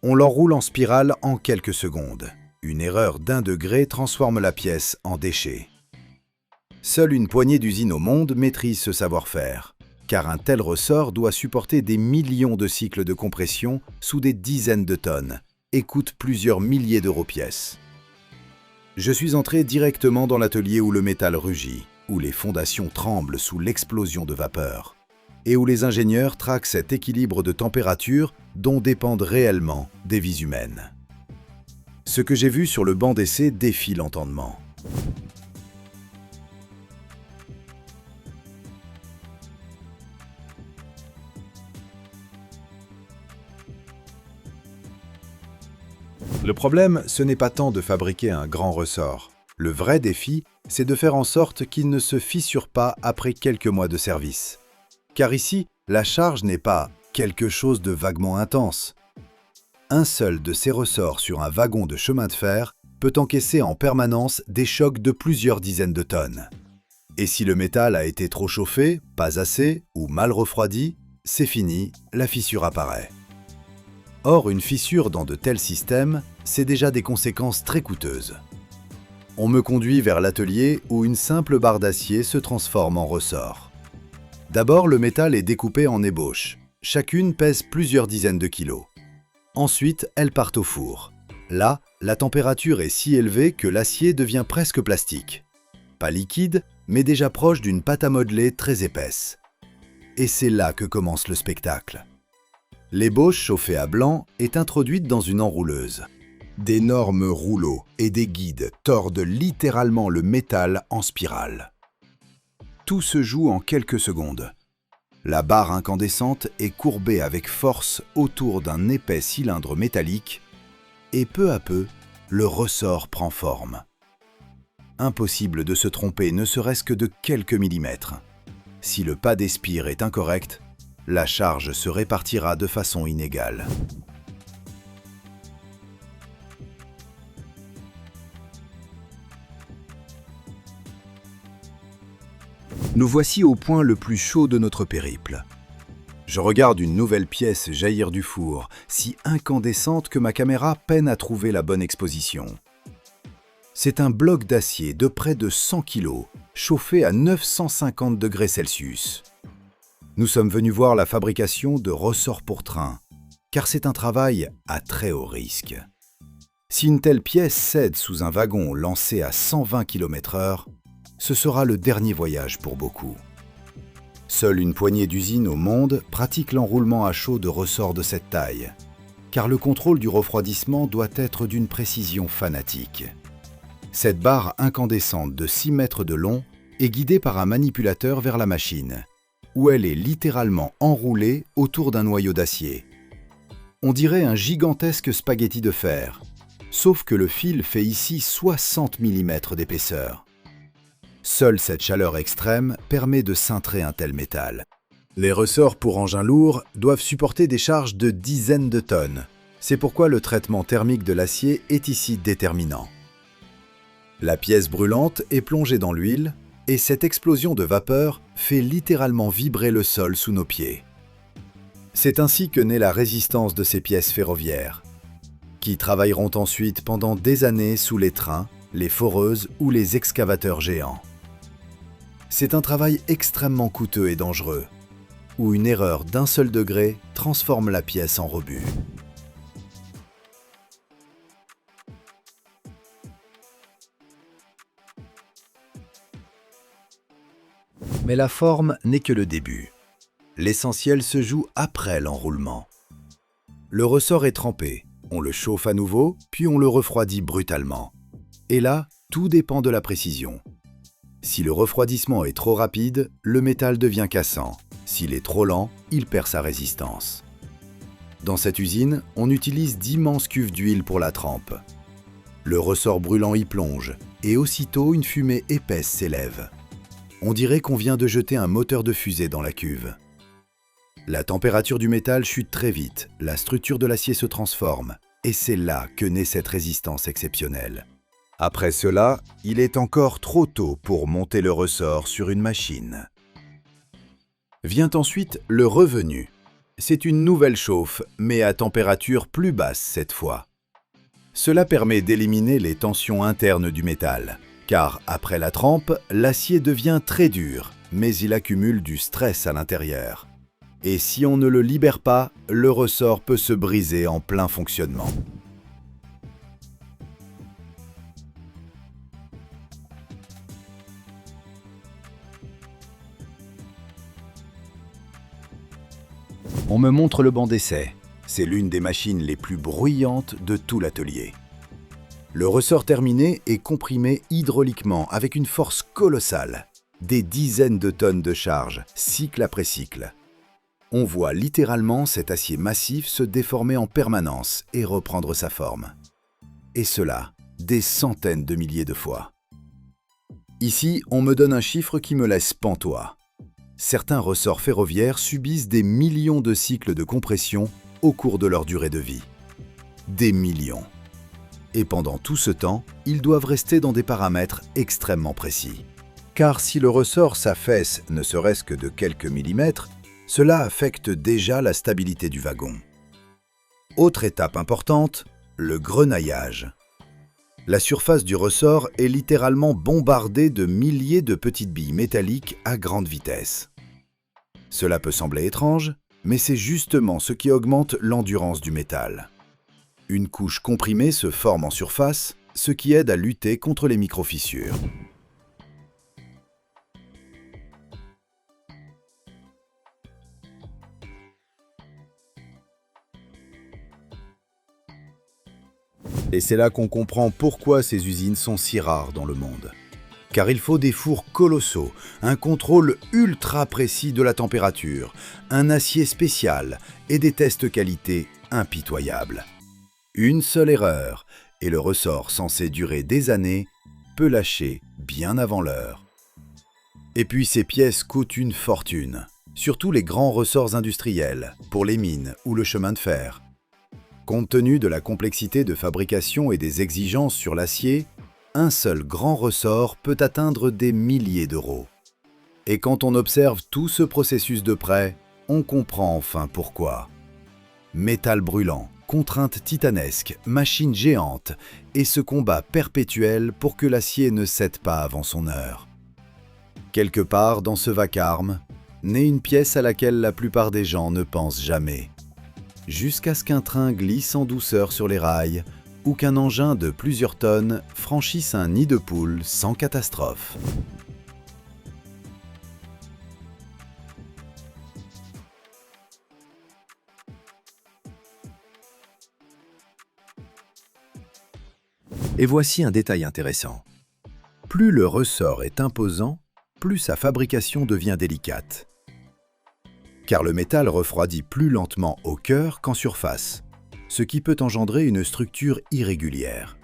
On l'enroule en spirale en quelques secondes. Une erreur d'1 degré transforme la pièce en déchet. Seule une poignée d'usines au monde maîtrise ce savoir-faire, car un tel ressort doit supporter des millions de cycles de compression sous des dizaines de tonnes et coûte plusieurs milliers d'euros pièce. Je suis entré directement dans l'atelier où le métal rugit, où les fondations tremblent sous l'explosion de vapeur, et où les ingénieurs traquent cet équilibre de température dont dépendent réellement des vies humaines. Ce que j'ai vu sur le banc d'essai défie l'entendement. Le problème, ce n'est pas tant de fabriquer un grand ressort. Le vrai défi, c'est de faire en sorte qu'il ne se fissure pas après quelques mois de service. Car ici, la charge n'est pas quelque chose de vaguement intense. Un seul de ces ressorts sur un wagon de chemin de fer peut encaisser en permanence des chocs de plusieurs dizaines de tonnes. Et si le métal a été trop chauffé, pas assez ou mal refroidi, c'est fini, la fissure apparaît. Or, une fissure dans de tels systèmes, c'est déjà des conséquences très coûteuses. On me conduit vers l'atelier où une simple barre d'acier se transforme en ressort. D'abord, le métal est découpé en ébauches. Chacune pèse plusieurs dizaines de kilos. Ensuite, elles partent au four. Là, la température est si élevée que l'acier devient presque plastique. Pas liquide, mais déjà proche d'une pâte à modeler très épaisse. Et c'est là que commence le spectacle. L'ébauche chauffée à blanc est introduite dans une enrouleuse. D'énormes rouleaux et des guides tordent littéralement le métal en spirale. Tout se joue en quelques secondes. La barre incandescente est courbée avec force autour d'un épais cylindre métallique et peu à peu, le ressort prend forme. Impossible de se tromper ne serait-ce que de quelques millimètres. Si le pas d'Espire est incorrect, la charge se répartira de façon inégale. Nous voici au point le plus chaud de notre périple. Je regarde une nouvelle pièce jaillir du four, si incandescente que ma caméra peine à trouver la bonne exposition. C'est un bloc d'acier de près de 100 kg, chauffé à 950 degrés Celsius. Nous sommes venus voir la fabrication de ressorts pour train, car c'est un travail à très haut risque. Si une telle pièce cède sous un wagon lancé à 120 km/h, ce sera le dernier voyage pour beaucoup. Seule une poignée d'usines au monde pratique l'enroulement à chaud de ressorts de cette taille, car le contrôle du refroidissement doit être d'une précision fanatique. Cette barre incandescente de 6 mètres de long est guidée par un manipulateur vers la machine, où elle est littéralement enroulée autour d'un noyau d'acier. On dirait un gigantesque spaghetti de fer, sauf que le fil fait ici 60 mm d'épaisseur. Seule cette chaleur extrême permet de cintrer un tel métal. Les ressorts pour engins lourds doivent supporter des charges de dizaines de tonnes. C'est pourquoi le traitement thermique de l'acier est ici déterminant. La pièce brûlante est plongée dans l'huile et cette explosion de vapeur fait littéralement vibrer le sol sous nos pieds. C'est ainsi que naît la résistance de ces pièces ferroviaires, qui travailleront ensuite pendant des années sous les trains, les foreuses ou les excavateurs géants. C'est un travail extrêmement coûteux et dangereux, où une erreur d'un seul degré transforme la pièce en rebut. Mais la forme n'est que le début. L'essentiel se joue après l'enroulement. Le ressort est trempé, on le chauffe à nouveau, puis on le refroidit brutalement. Et là, tout dépend de la précision. Si le refroidissement est trop rapide, le métal devient cassant. S'il est trop lent, il perd sa résistance. Dans cette usine, on utilise d'immenses cuves d'huile pour la trempe. Le ressort brûlant y plonge, et aussitôt une fumée épaisse s'élève. On dirait qu'on vient de jeter un moteur de fusée dans la cuve. La température du métal chute très vite, la structure de l'acier se transforme, et c'est là que naît cette résistance exceptionnelle. Après cela, il est encore trop tôt pour monter le ressort sur une machine. Vient ensuite le revenu. C'est une nouvelle chauffe, mais à température plus basse cette fois. Cela permet d'éliminer les tensions internes du métal. Car après la trempe, l'acier devient très dur, mais il accumule du stress à l'intérieur. Et si on ne le libère pas, le ressort peut se briser en plein fonctionnement. On me montre le banc d'essai. C'est l'une des machines les plus bruyantes de tout l'atelier. Le ressort terminé est comprimé hydrauliquement avec une force colossale. Des dizaines de tonnes de charge, cycle après cycle. On voit littéralement cet acier massif se déformer en permanence et reprendre sa forme. et cela, des centaines de milliers de fois. Ici, on me donne un chiffre qui me laisse pantois. Certains ressorts ferroviaires subissent des millions de cycles de compression au cours de leur durée de vie. Des millions. Et pendant tout ce temps, ils doivent rester dans des paramètres extrêmement précis. Car si le ressort s'affaisse ne serait-ce que de quelques millimètres, cela affecte déjà la stabilité du wagon. Autre étape importante, le grenaillage. La surface du ressort est littéralement bombardée de milliers de petites billes métalliques à grande vitesse. Cela peut sembler étrange, mais c'est justement ce qui augmente l'endurance du métal. Une couche comprimée se forme en surface, ce qui aide à lutter contre les micro-fissures. Et c'est là qu'on comprend pourquoi ces usines sont si rares dans le monde. Car il faut des fours colossaux, un contrôle ultra précis de la température, un acier spécial et des tests qualité impitoyables. Une seule erreur, et le ressort censé durer des années peut lâcher bien avant l'heure. Et puis ces pièces coûtent une fortune, surtout les grands ressorts industriels, pour les mines ou le chemin de fer. Compte tenu de la complexité de fabrication et des exigences sur l'acier, un seul grand ressort peut atteindre des milliers d'euros. Et quand on observe tout ce processus de près, on comprend enfin pourquoi. Métal brûlant, contraintes titanesques, machines géantes et ce combat perpétuel pour que l'acier ne cède pas avant son heure. Quelque part dans ce vacarme, naît une pièce à laquelle la plupart des gens ne pensent jamais. Jusqu'à ce qu'un train glisse en douceur sur les rails ou qu'un engin de plusieurs tonnes franchisse un nid de poule sans catastrophe. Et voici un détail intéressant. Plus le ressort est imposant, plus sa fabrication devient délicate. Car le métal refroidit plus lentement au cœur qu'en surface, ce qui peut engendrer une structure irrégulière.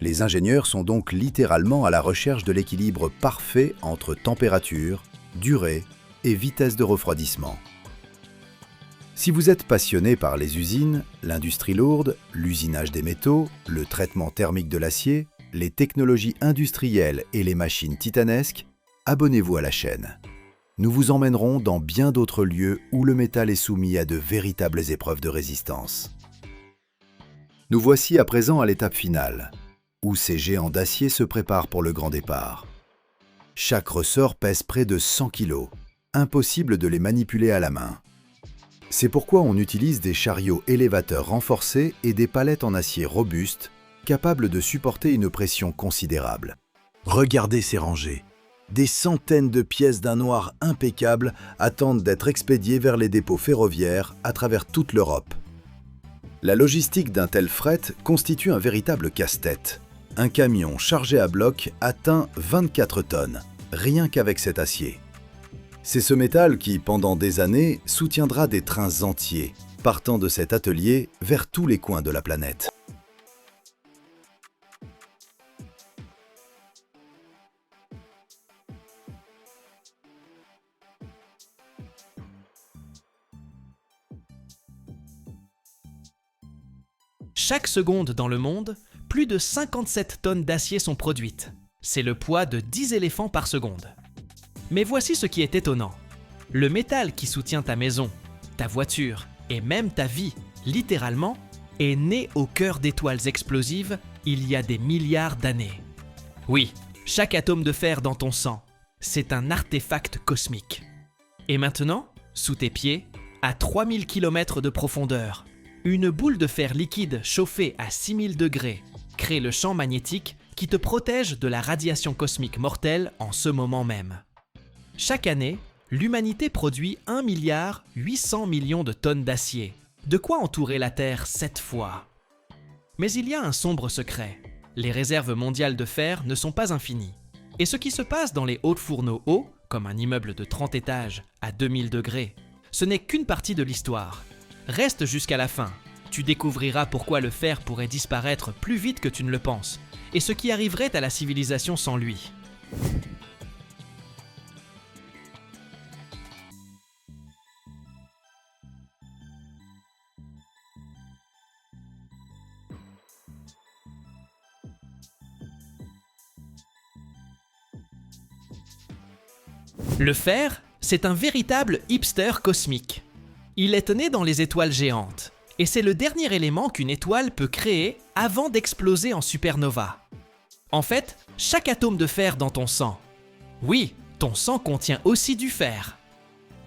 Les ingénieurs sont donc littéralement à la recherche de l'équilibre parfait entre température, durée et vitesse de refroidissement. Si vous êtes passionné par les usines, l'industrie lourde, l'usinage des métaux, le traitement thermique de l'acier, les technologies industrielles et les machines titanesques, abonnez-vous à la chaîne. Nous vous emmènerons dans bien d'autres lieux où le métal est soumis à de véritables épreuves de résistance. Nous voici à présent à l'étape finale, où ces géants d'acier se préparent pour le grand départ. Chaque ressort pèse près de 100 kg, impossible de les manipuler à la main. C'est pourquoi on utilise des chariots élévateurs renforcés et des palettes en acier robuste, capables de supporter une pression considérable. Regardez ces rangées. Des centaines de pièces d'un noir impeccable attendent d'être expédiées vers les dépôts ferroviaires à travers toute l'Europe. La logistique d'un tel fret constitue un véritable casse-tête. Un camion chargé à bloc atteint 24 tonnes, rien qu'avec cet acier. C'est ce métal qui, pendant des années, soutiendra des trains entiers, partant de cet atelier vers tous les coins de la planète. Chaque seconde dans le monde, plus de 57 tonnes d'acier sont produites. C'est le poids de 10 éléphants par seconde. Mais voici ce qui est étonnant. Le métal qui soutient ta maison, ta voiture et même ta vie, littéralement, est né au cœur d'étoiles explosives il y a des milliards d'années. Oui, chaque atome de fer dans ton sang, c'est un artefact cosmique. Et maintenant, sous tes pieds, à 3000 km de profondeur, une boule de fer liquide chauffée à 6000 degrés crée le champ magnétique qui te protège de la radiation cosmique mortelle en ce moment même. Chaque année, l'humanité produit 1,8 milliard de tonnes d'acier. De quoi entourer la Terre 7 fois. Mais il y a un sombre secret. Les réserves mondiales de fer ne sont pas infinies. Et ce qui se passe dans les hauts fourneaux hauts, comme un immeuble de 30 étages à 2000 degrés, ce n'est qu'une partie de l'histoire. Reste jusqu'à la fin. Tu découvriras pourquoi le fer pourrait disparaître plus vite que tu ne le penses, et ce qui arriverait à la civilisation sans lui. Le fer, c'est un véritable hipster cosmique. Il est né dans les étoiles géantes, et c'est le dernier élément qu'une étoile peut créer avant d'exploser en supernova. En fait, chaque atome de fer dans ton sang, oui, ton sang contient aussi du fer.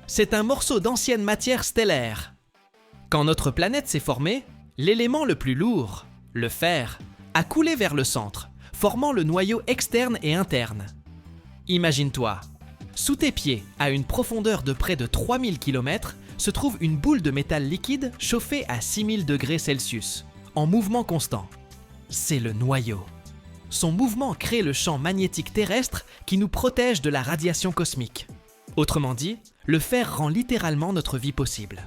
C'est un morceau d'ancienne matière stellaire. Quand notre planète s'est formée, l'élément le plus lourd, le fer, a coulé vers le centre, formant le noyau externe et interne. Imagine-toi, sous tes pieds, à une profondeur de près de 3000 km, se trouve une boule de métal liquide chauffée à 6000 degrés Celsius, en mouvement constant. C'est le noyau. Son mouvement crée le champ magnétique terrestre qui nous protège de la radiation cosmique. Autrement dit, le fer rend littéralement notre vie possible.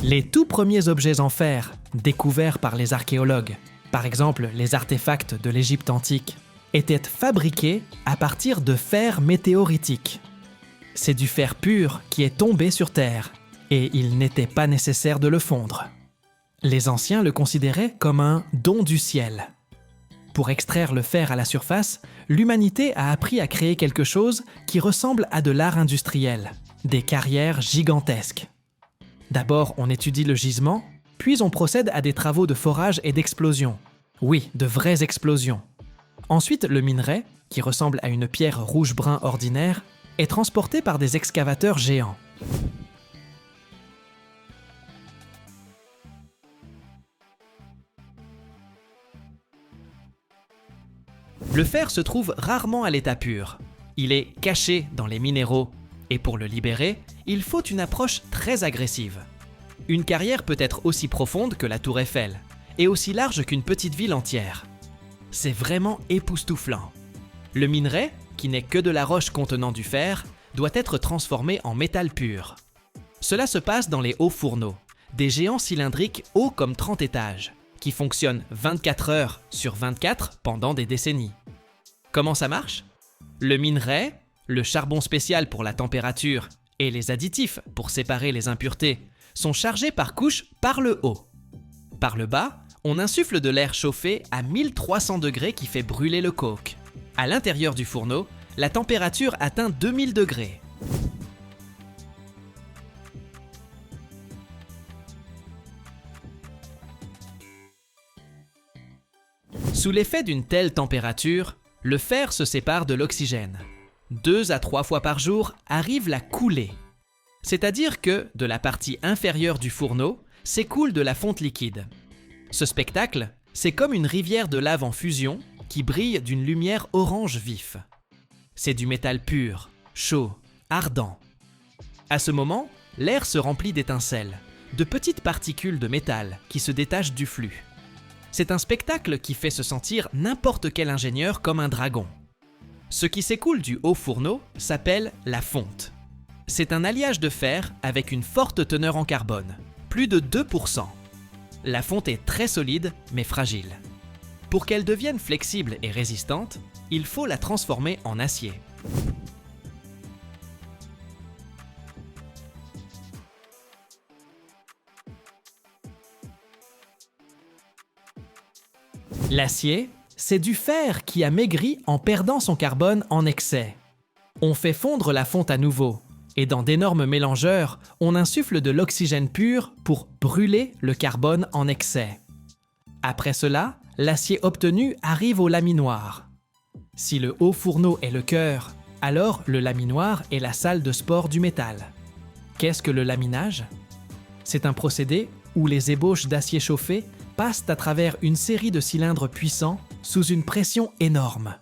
Les tout premiers objets en fer, découverts par les archéologues, par exemple les artefacts de l'Égypte antique, étaient fabriqués à partir de fer météoritique. C'est du fer pur qui est tombé sur Terre, et il n'était pas nécessaire de le fondre. Les anciens le considéraient comme un don du ciel. Pour extraire le fer à la surface, l'humanité a appris à créer quelque chose qui ressemble à de l'art industriel, des carrières gigantesques. D'abord, on étudie le gisement, puis on procède à des travaux de forage et d'explosion. Oui, de vraies explosions. Ensuite, le minerai, qui ressemble à une pierre rouge-brun ordinaire, est transporté par des excavateurs géants. Le fer se trouve rarement à l'état pur. Il est caché dans les minéraux, et pour le libérer, il faut une approche très agressive. Une carrière peut être aussi profonde que la Tour Eiffel, et aussi large qu'une petite ville entière. C'est vraiment époustouflant. Le minerai, qui n'est que de la roche contenant du fer, doit être transformé en métal pur. Cela se passe dans les hauts fourneaux, des géants cylindriques hauts comme 30 étages, qui fonctionnent 24 heures sur 24 pendant des décennies. Comment ça marche? Le minerai, le charbon spécial pour la température et les additifs pour séparer les impuretés sont chargés par couches par le haut. Par le bas, on insuffle de l'air chauffé à 1300 degrés qui fait brûler le coke. À l'intérieur du fourneau, la température atteint 2000 degrés. Sous l'effet d'une telle température, le fer se sépare de l'oxygène. 2 à 3 fois par jour arrive la coulée. C'est-à-dire que, de la partie inférieure du fourneau, s'écoule de la fonte liquide. Ce spectacle, c'est comme une rivière de lave en fusion qui brille d'une lumière orange vif. C'est du métal pur, chaud, ardent. À ce moment, l'air se remplit d'étincelles, de petites particules de métal qui se détachent du flux. C'est un spectacle qui fait se sentir n'importe quel ingénieur comme un dragon. Ce qui s'écoule du haut fourneau s'appelle la fonte. C'est un alliage de fer avec une forte teneur en carbone, plus de 2%. La fonte est très solide mais fragile. Pour qu'elle devienne flexible et résistante, il faut la transformer en acier. L'acier, c'est du fer qui a maigri en perdant son carbone en excès. On fait fondre la fonte à nouveau, et dans d'énormes mélangeurs, on insuffle de l'oxygène pur pour brûler le carbone en excès. Après cela, l'acier obtenu arrive au laminoir. Si le haut fourneau est le cœur, alors le laminoir est la salle de sport du métal. Qu'est-ce que le laminage? C'est un procédé où les ébauches d'acier chauffé passent à travers une série de cylindres puissants sous une pression énorme.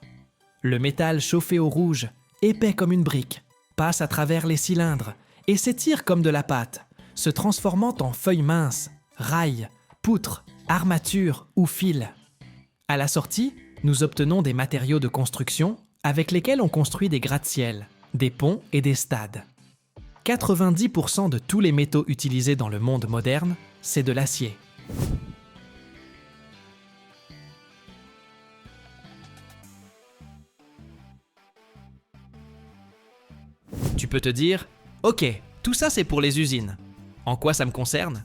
Le métal chauffé au rouge, épais comme une brique, passe à travers les cylindres et s'étire comme de la pâte, se transformant en feuilles minces, rails, poutres, armatures ou fils. À la sortie, nous obtenons des matériaux de construction avec lesquels on construit des gratte-ciel, des ponts et des stades. 90% de tous les métaux utilisés dans le monde moderne, c'est de l'acier. Tu peux te dire, ok, tout ça c'est pour les usines. En quoi ça me concerne?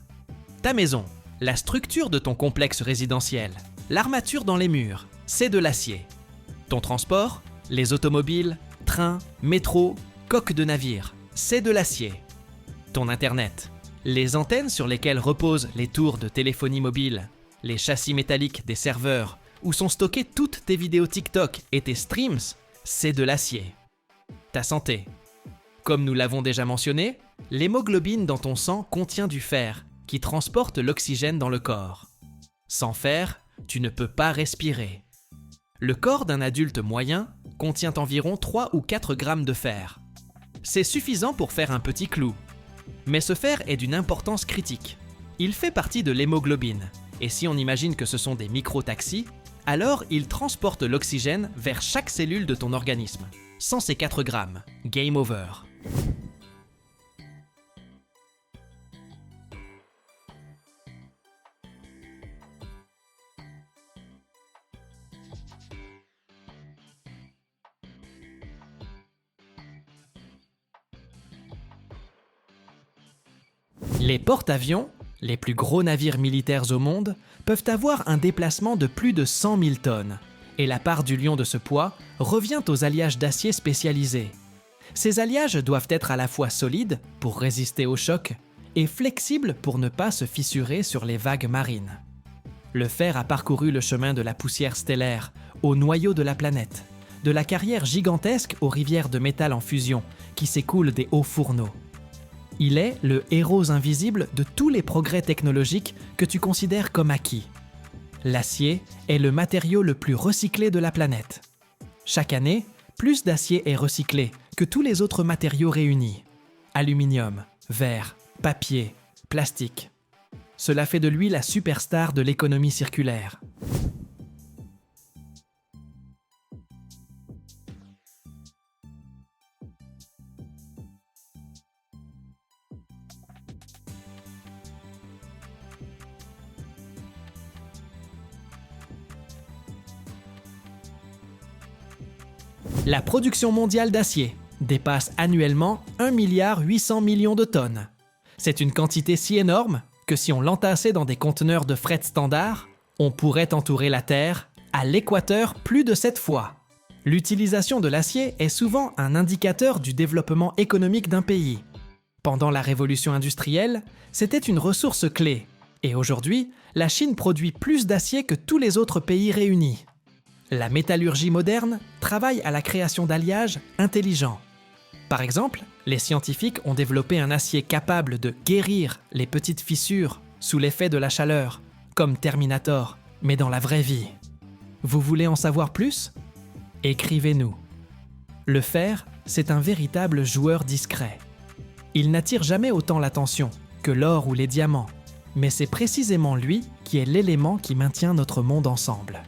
Ta maison, la structure de ton complexe résidentiel, l'armature dans les murs, c'est de l'acier. Ton transport, les automobiles, trains, métros, coques de navires, c'est de l'acier. Ton Internet, les antennes sur lesquelles reposent les tours de téléphonie mobile, les châssis métalliques des serveurs où sont stockées toutes tes vidéos TikTok et tes streams, c'est de l'acier. Ta santé. Comme nous l'avons déjà mentionné, l'hémoglobine dans ton sang contient du fer qui transporte l'oxygène dans le corps. Sans fer, tu ne peux pas respirer. Le corps d'un adulte moyen contient environ 3 ou 4 grammes de fer. C'est suffisant pour faire un petit clou. Mais ce fer est d'une importance critique. Il fait partie de l'hémoglobine, et si on imagine que ce sont des micro-taxis, alors il transporte l'oxygène vers chaque cellule de ton organisme. Sans ces 4 grammes, game over. Les porte-avions, les plus gros navires militaires au monde, peuvent avoir un déplacement de plus de 100 000 tonnes, et la part du lion de ce poids revient aux alliages d'acier spécialisés. Ces alliages doivent être à la fois solides pour résister aux chocs et flexibles pour ne pas se fissurer sur les vagues marines. Le fer a parcouru le chemin de la poussière stellaire au noyau de la planète, de la carrière gigantesque aux rivières de métal en fusion qui s'écoulent des hauts fourneaux. Il est le héros invisible de tous les progrès technologiques que tu considères comme acquis. L'acier est le matériau le plus recyclé de la planète. Chaque année, plus d'acier est recyclé que tous les autres matériaux réunis. Aluminium, verre, papier, plastique. Cela fait de lui la superstar de l'économie circulaire. La production mondiale d'acier dépasse annuellement 1,8 milliard de tonnes. C'est une quantité si énorme que si on l'entassait dans des conteneurs de fret standard, on pourrait entourer la Terre à l'équateur plus de 7 fois. L'utilisation de l'acier est souvent un indicateur du développement économique d'un pays. Pendant la révolution industrielle, c'était une ressource clé. Et aujourd'hui, la Chine produit plus d'acier que tous les autres pays réunis. La métallurgie moderne travaille à la création d'alliages intelligents. Par exemple, les scientifiques ont développé un acier capable de guérir les petites fissures sous l'effet de la chaleur, comme Terminator, mais dans la vraie vie. Vous voulez en savoir plus? Écrivez-nous. Le fer, c'est un véritable joueur discret. Il n'attire jamais autant l'attention que l'or ou les diamants, mais c'est précisément lui qui est l'élément qui maintient notre monde ensemble.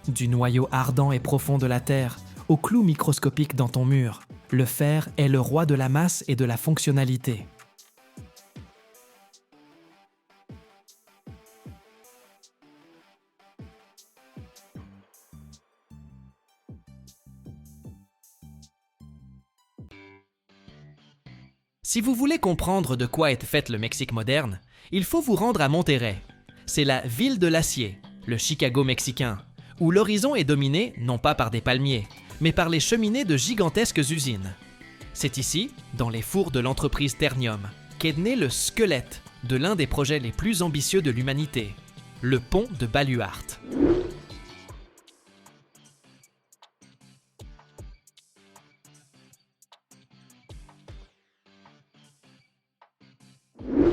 Du noyau ardent et profond de la Terre au clou microscopique dans ton mur, le fer est le roi de la masse et de la fonctionnalité. Si vous voulez comprendre de quoi est fait le Mexique moderne, il faut vous rendre à Monterrey. C'est la ville de l'acier, le Chicago mexicain, où l'horizon est dominé non pas par des palmiers, mais par les cheminées de gigantesques usines. C'est ici, dans les fours de l'entreprise Ternium, qu'est né le squelette de l'un des projets les plus ambitieux de l'humanité, le pont de Baluarte.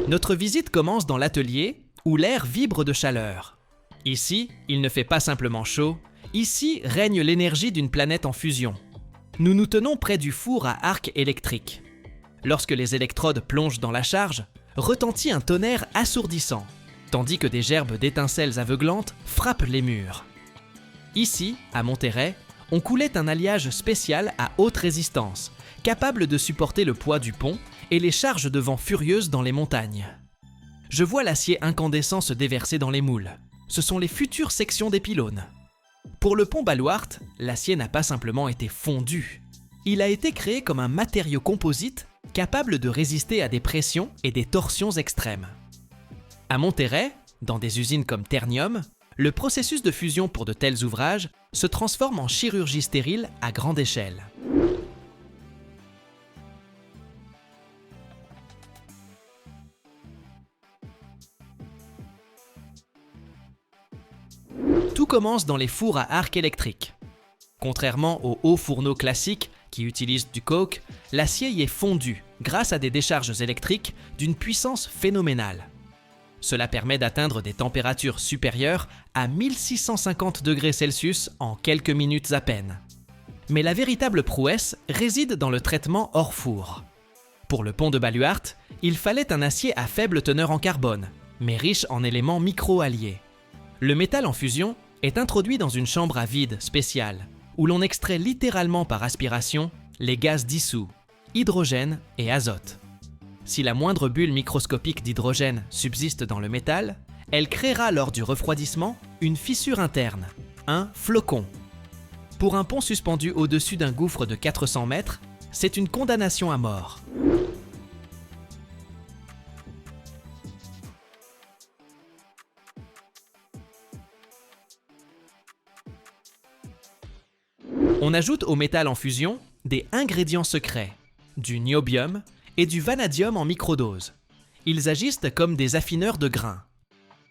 Notre visite commence dans l'atelier où l'air vibre de chaleur. Ici, il ne fait pas simplement chaud, ici règne l'énergie d'une planète en fusion. Nous nous tenons près du four à arc électrique. Lorsque les électrodes plongent dans la charge, retentit un tonnerre assourdissant. tandis que des gerbes d'étincelles aveuglantes frappent les murs. Ici, à Monterrey, on coulait un alliage spécial à haute résistance, capable de supporter le poids du pont et les charges de vent furieuses dans les montagnes. Je vois l'acier incandescent se déverser dans les moules. Ce sont les futures sections des pylônes. Pour le pont Baluarte, l'acier n'a pas simplement été fondu. Il a été créé comme un matériau composite capable de résister à des pressions et des torsions extrêmes. À Monterrey, dans des usines comme Ternium, le processus de fusion pour de tels ouvrages se transforme en chirurgie stérile à grande échelle. Tout commence dans les fours à arc électrique. Contrairement aux hauts fourneaux classiques qui utilisent du coke, l'acier y est fondu grâce à des décharges électriques d'une puissance phénoménale. Cela permet d'atteindre des températures supérieures à 1650 degrés Celsius en quelques minutes à peine. Mais la véritable prouesse réside dans le traitement hors four. Pour le pont de Baluarte, il fallait un acier à faible teneur en carbone, mais riche en éléments micro-alliés. Le métal en fusion est introduit dans une chambre à vide spéciale, où l'on extrait littéralement par aspiration les gaz dissous, hydrogène et azote. Si la moindre bulle microscopique d'hydrogène subsiste dans le métal, elle créera lors du refroidissement une fissure interne, un flocon. Pour un pont suspendu au-dessus d'un gouffre de 400 mètres, c'est une condamnation à mort. On ajoute au métal en fusion des ingrédients secrets, du niobium et du vanadium en microdose. Ils agissent comme des affineurs de grains.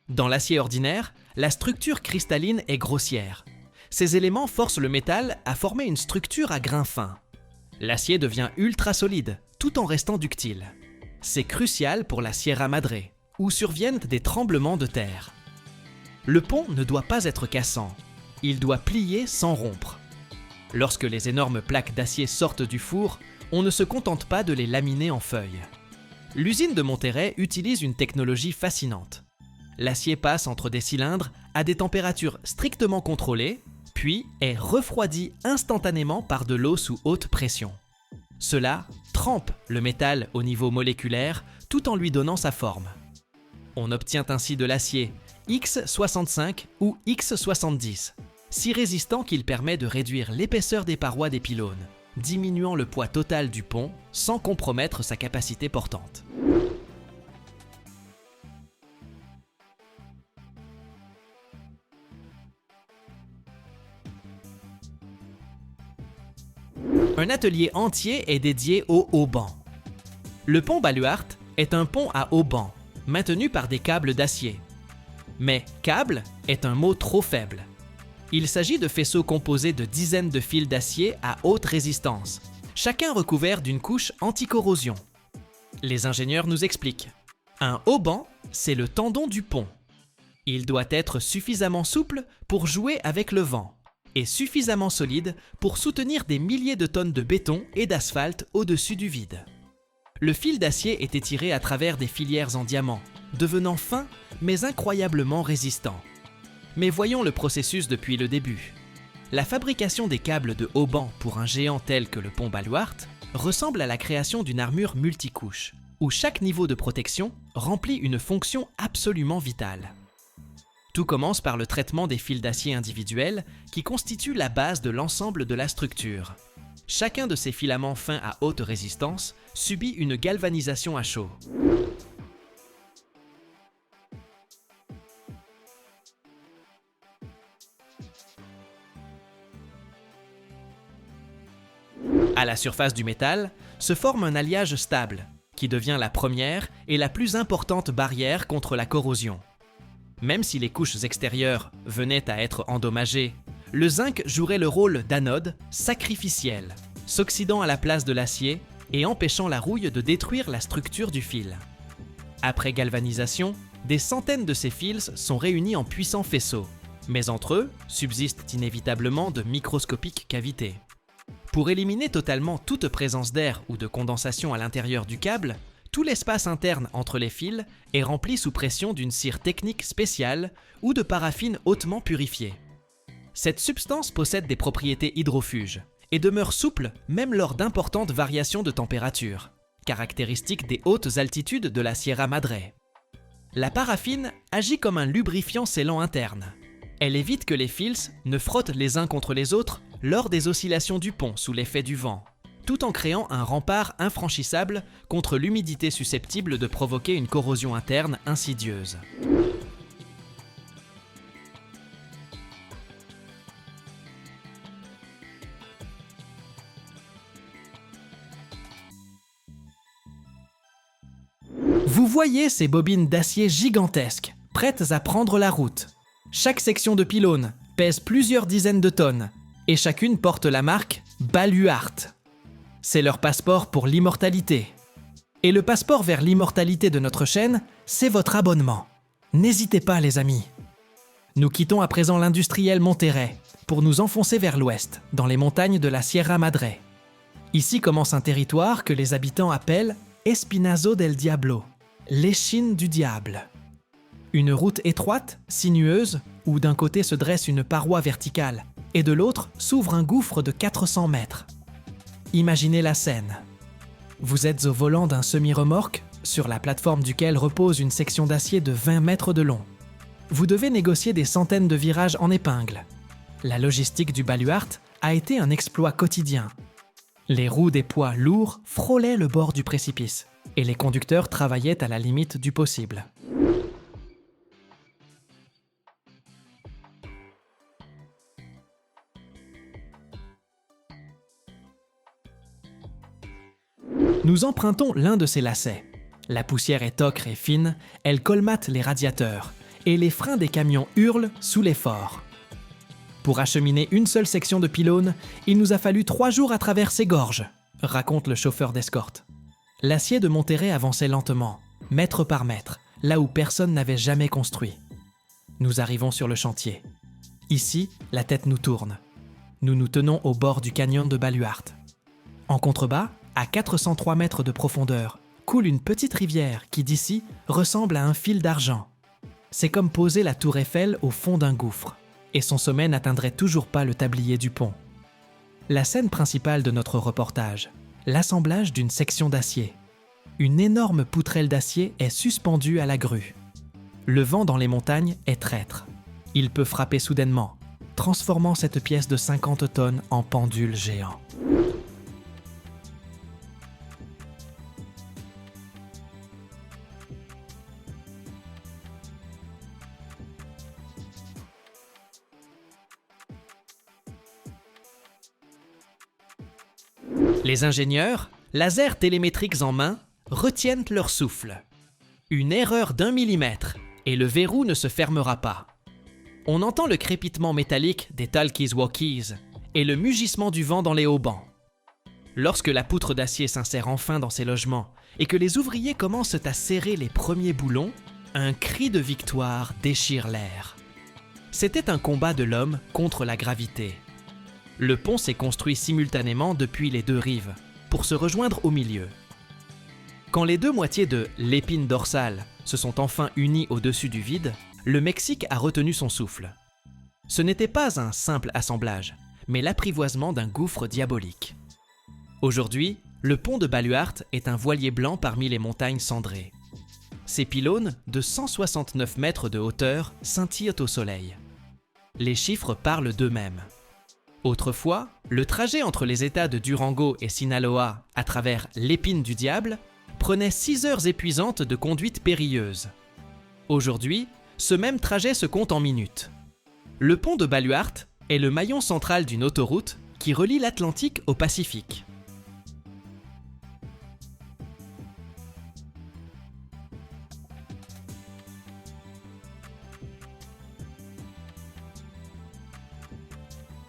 Dans l'acier ordinaire, la structure cristalline est grossière. Ces éléments forcent le métal à former une structure à grains fins. L'acier devient ultra solide, tout en restant ductile. C'est crucial pour la Sierra Madre, où surviennent des tremblements de terre. Le pont ne doit pas être cassant, il doit plier sans rompre. Lorsque les énormes plaques d'acier sortent du four, on ne se contente pas de les laminer en feuilles. L'usine de Monterrey utilise une technologie fascinante. L'acier passe entre des cylindres à des températures strictement contrôlées, puis est refroidi instantanément par de l'eau sous haute pression. Cela trempe le métal au niveau moléculaire tout en lui donnant sa forme. On obtient ainsi de l'acier X65 ou X70, si résistant qu'il permet de réduire l'épaisseur des parois des pylônes, diminuant le poids total du pont sans compromettre sa capacité portante. Un atelier entier est dédié au haubans. Le pont Baluarte est un pont à haubans, maintenu par des câbles d'acier. Mais « câble » est un mot trop faible. Il s'agit de faisceaux composés de dizaines de fils d'acier à haute résistance, chacun recouvert d'une couche anti-corrosion. Les ingénieurs nous expliquent. Un hauban, c'est le tendon du pont. Il doit être suffisamment souple pour jouer avec le vent et suffisamment solide pour soutenir des milliers de tonnes de béton et d'asphalte au-dessus du vide. Le fil d'acier est étiré à travers des filières en diamant, devenant fin mais incroyablement résistant. Mais voyons le processus depuis le début. La fabrication des câbles de haubans pour un géant tel que le pont Baluarte ressemble à la création d'une armure multicouche, où chaque niveau de protection remplit une fonction absolument vitale. Tout commence par le traitement des fils d'acier individuels qui constituent la base de l'ensemble de la structure. Chacun de ces filaments fins à haute résistance subit une galvanisation à chaud. À la surface du métal se forme un alliage stable qui devient la première et la plus importante barrière contre la corrosion. Même si les couches extérieures venaient à être endommagées, le zinc jouerait le rôle d'anode sacrificiel, s'oxydant à la place de l'acier et empêchant la rouille de détruire la structure du fil. Après galvanisation, des centaines de ces fils sont réunis en puissants faisceaux, mais entre eux subsistent inévitablement de microscopiques cavités. Pour éliminer totalement toute présence d'air ou de condensation à l'intérieur du câble, Tout l'espace interne entre les fils est rempli sous pression d'une cire technique spéciale ou de paraffine hautement purifiée. Cette substance possède des propriétés hydrofuges et demeure souple même lors d'importantes variations de température, caractéristique des hautes altitudes de la Sierra Madre. La paraffine agit comme un lubrifiant scellant interne. Elle évite que les fils ne frottent les uns contre les autres lors des oscillations du pont sous l'effet du vent, tout en créant un rempart infranchissable contre l'humidité susceptible de provoquer une corrosion interne insidieuse. Vous voyez ces bobines d'acier gigantesques, prêtes à prendre la route. Chaque section de pylône pèse plusieurs dizaines de tonnes et chacune porte la marque Baluart. C'est leur passeport pour l'immortalité. Et le passeport vers l'immortalité de notre chaîne, c'est votre abonnement. N'hésitez pas les amis. Nous quittons à présent l'industriel Monterrey pour nous enfoncer vers l'ouest, dans les montagnes de la Sierra Madre. Ici commence un territoire que les habitants appellent Espinazo del Diablo, l'échine du diable. Une route étroite, sinueuse, où d'un côté se dresse une paroi verticale et de l'autre s'ouvre un gouffre de 400 mètres. Imaginez la scène. Vous êtes au volant d'un semi-remorque, sur la plateforme duquel repose une section d'acier de 20 mètres de long. Vous devez négocier des centaines de virages en épingle. La logistique du Baluart a été un exploit quotidien. Les roues des poids lourds frôlaient le bord du précipice et les conducteurs travaillaient à la limite du possible. Nous empruntons l'un de ces lacets. La poussière est ocre et fine, elle colmate les radiateurs et les freins des camions hurlent sous l'effort. Pour acheminer une seule section de pylône, il nous a fallu 3 jours à travers ces gorges, raconte le chauffeur d'escorte. L'acier de Monterrey avançait lentement, mètre par mètre, là où personne n'avait jamais construit. Nous arrivons sur le chantier. Ici, la tête nous tourne. Nous nous tenons au bord du canyon de Baluart. En contrebas, à 403 mètres de profondeur, coule une petite rivière qui d'ici ressemble à un fil d'argent. C'est comme poser la tour Eiffel au fond d'un gouffre, et son sommet n'atteindrait toujours pas le tablier du pont. La scène principale de notre reportage, l'assemblage d'une section d'acier. Une énorme poutrelle d'acier est suspendue à la grue. Le vent dans les montagnes est traître. Il peut frapper soudainement, transformant cette pièce de 50 tonnes en pendule géant. Les ingénieurs, lasers télémétriques en main, retiennent leur souffle. Une erreur d'1 millimètre et le verrou ne se fermera pas. On entend le crépitement métallique des talkies-walkies et le mugissement du vent dans les haubans. Lorsque la poutre d'acier s'insère enfin dans ses logements et que les ouvriers commencent à serrer les premiers boulons, un cri de victoire déchire l'air. C'était un combat de l'homme contre la gravité. Le pont s'est construit simultanément depuis les 2 rives, pour se rejoindre au milieu. Quand les 2 moitiés de l'épine dorsale se sont enfin unies au-dessus du vide, le Mexique a retenu son souffle. Ce n'était pas un simple assemblage, mais l'apprivoisement d'un gouffre diabolique. Aujourd'hui, le pont de Baluart est un voilier blanc parmi les montagnes cendrées. Ses pylônes, de 169 mètres de hauteur, scintillent au soleil. Les chiffres parlent d'eux-mêmes. Autrefois, le trajet entre les États de Durango et Sinaloa à travers l'épine du diable prenait 6 heures épuisantes de conduite périlleuse. Aujourd'hui, ce même trajet se compte en minutes. Le pont de Baluart est le maillon central d'une autoroute qui relie l'Atlantique au Pacifique.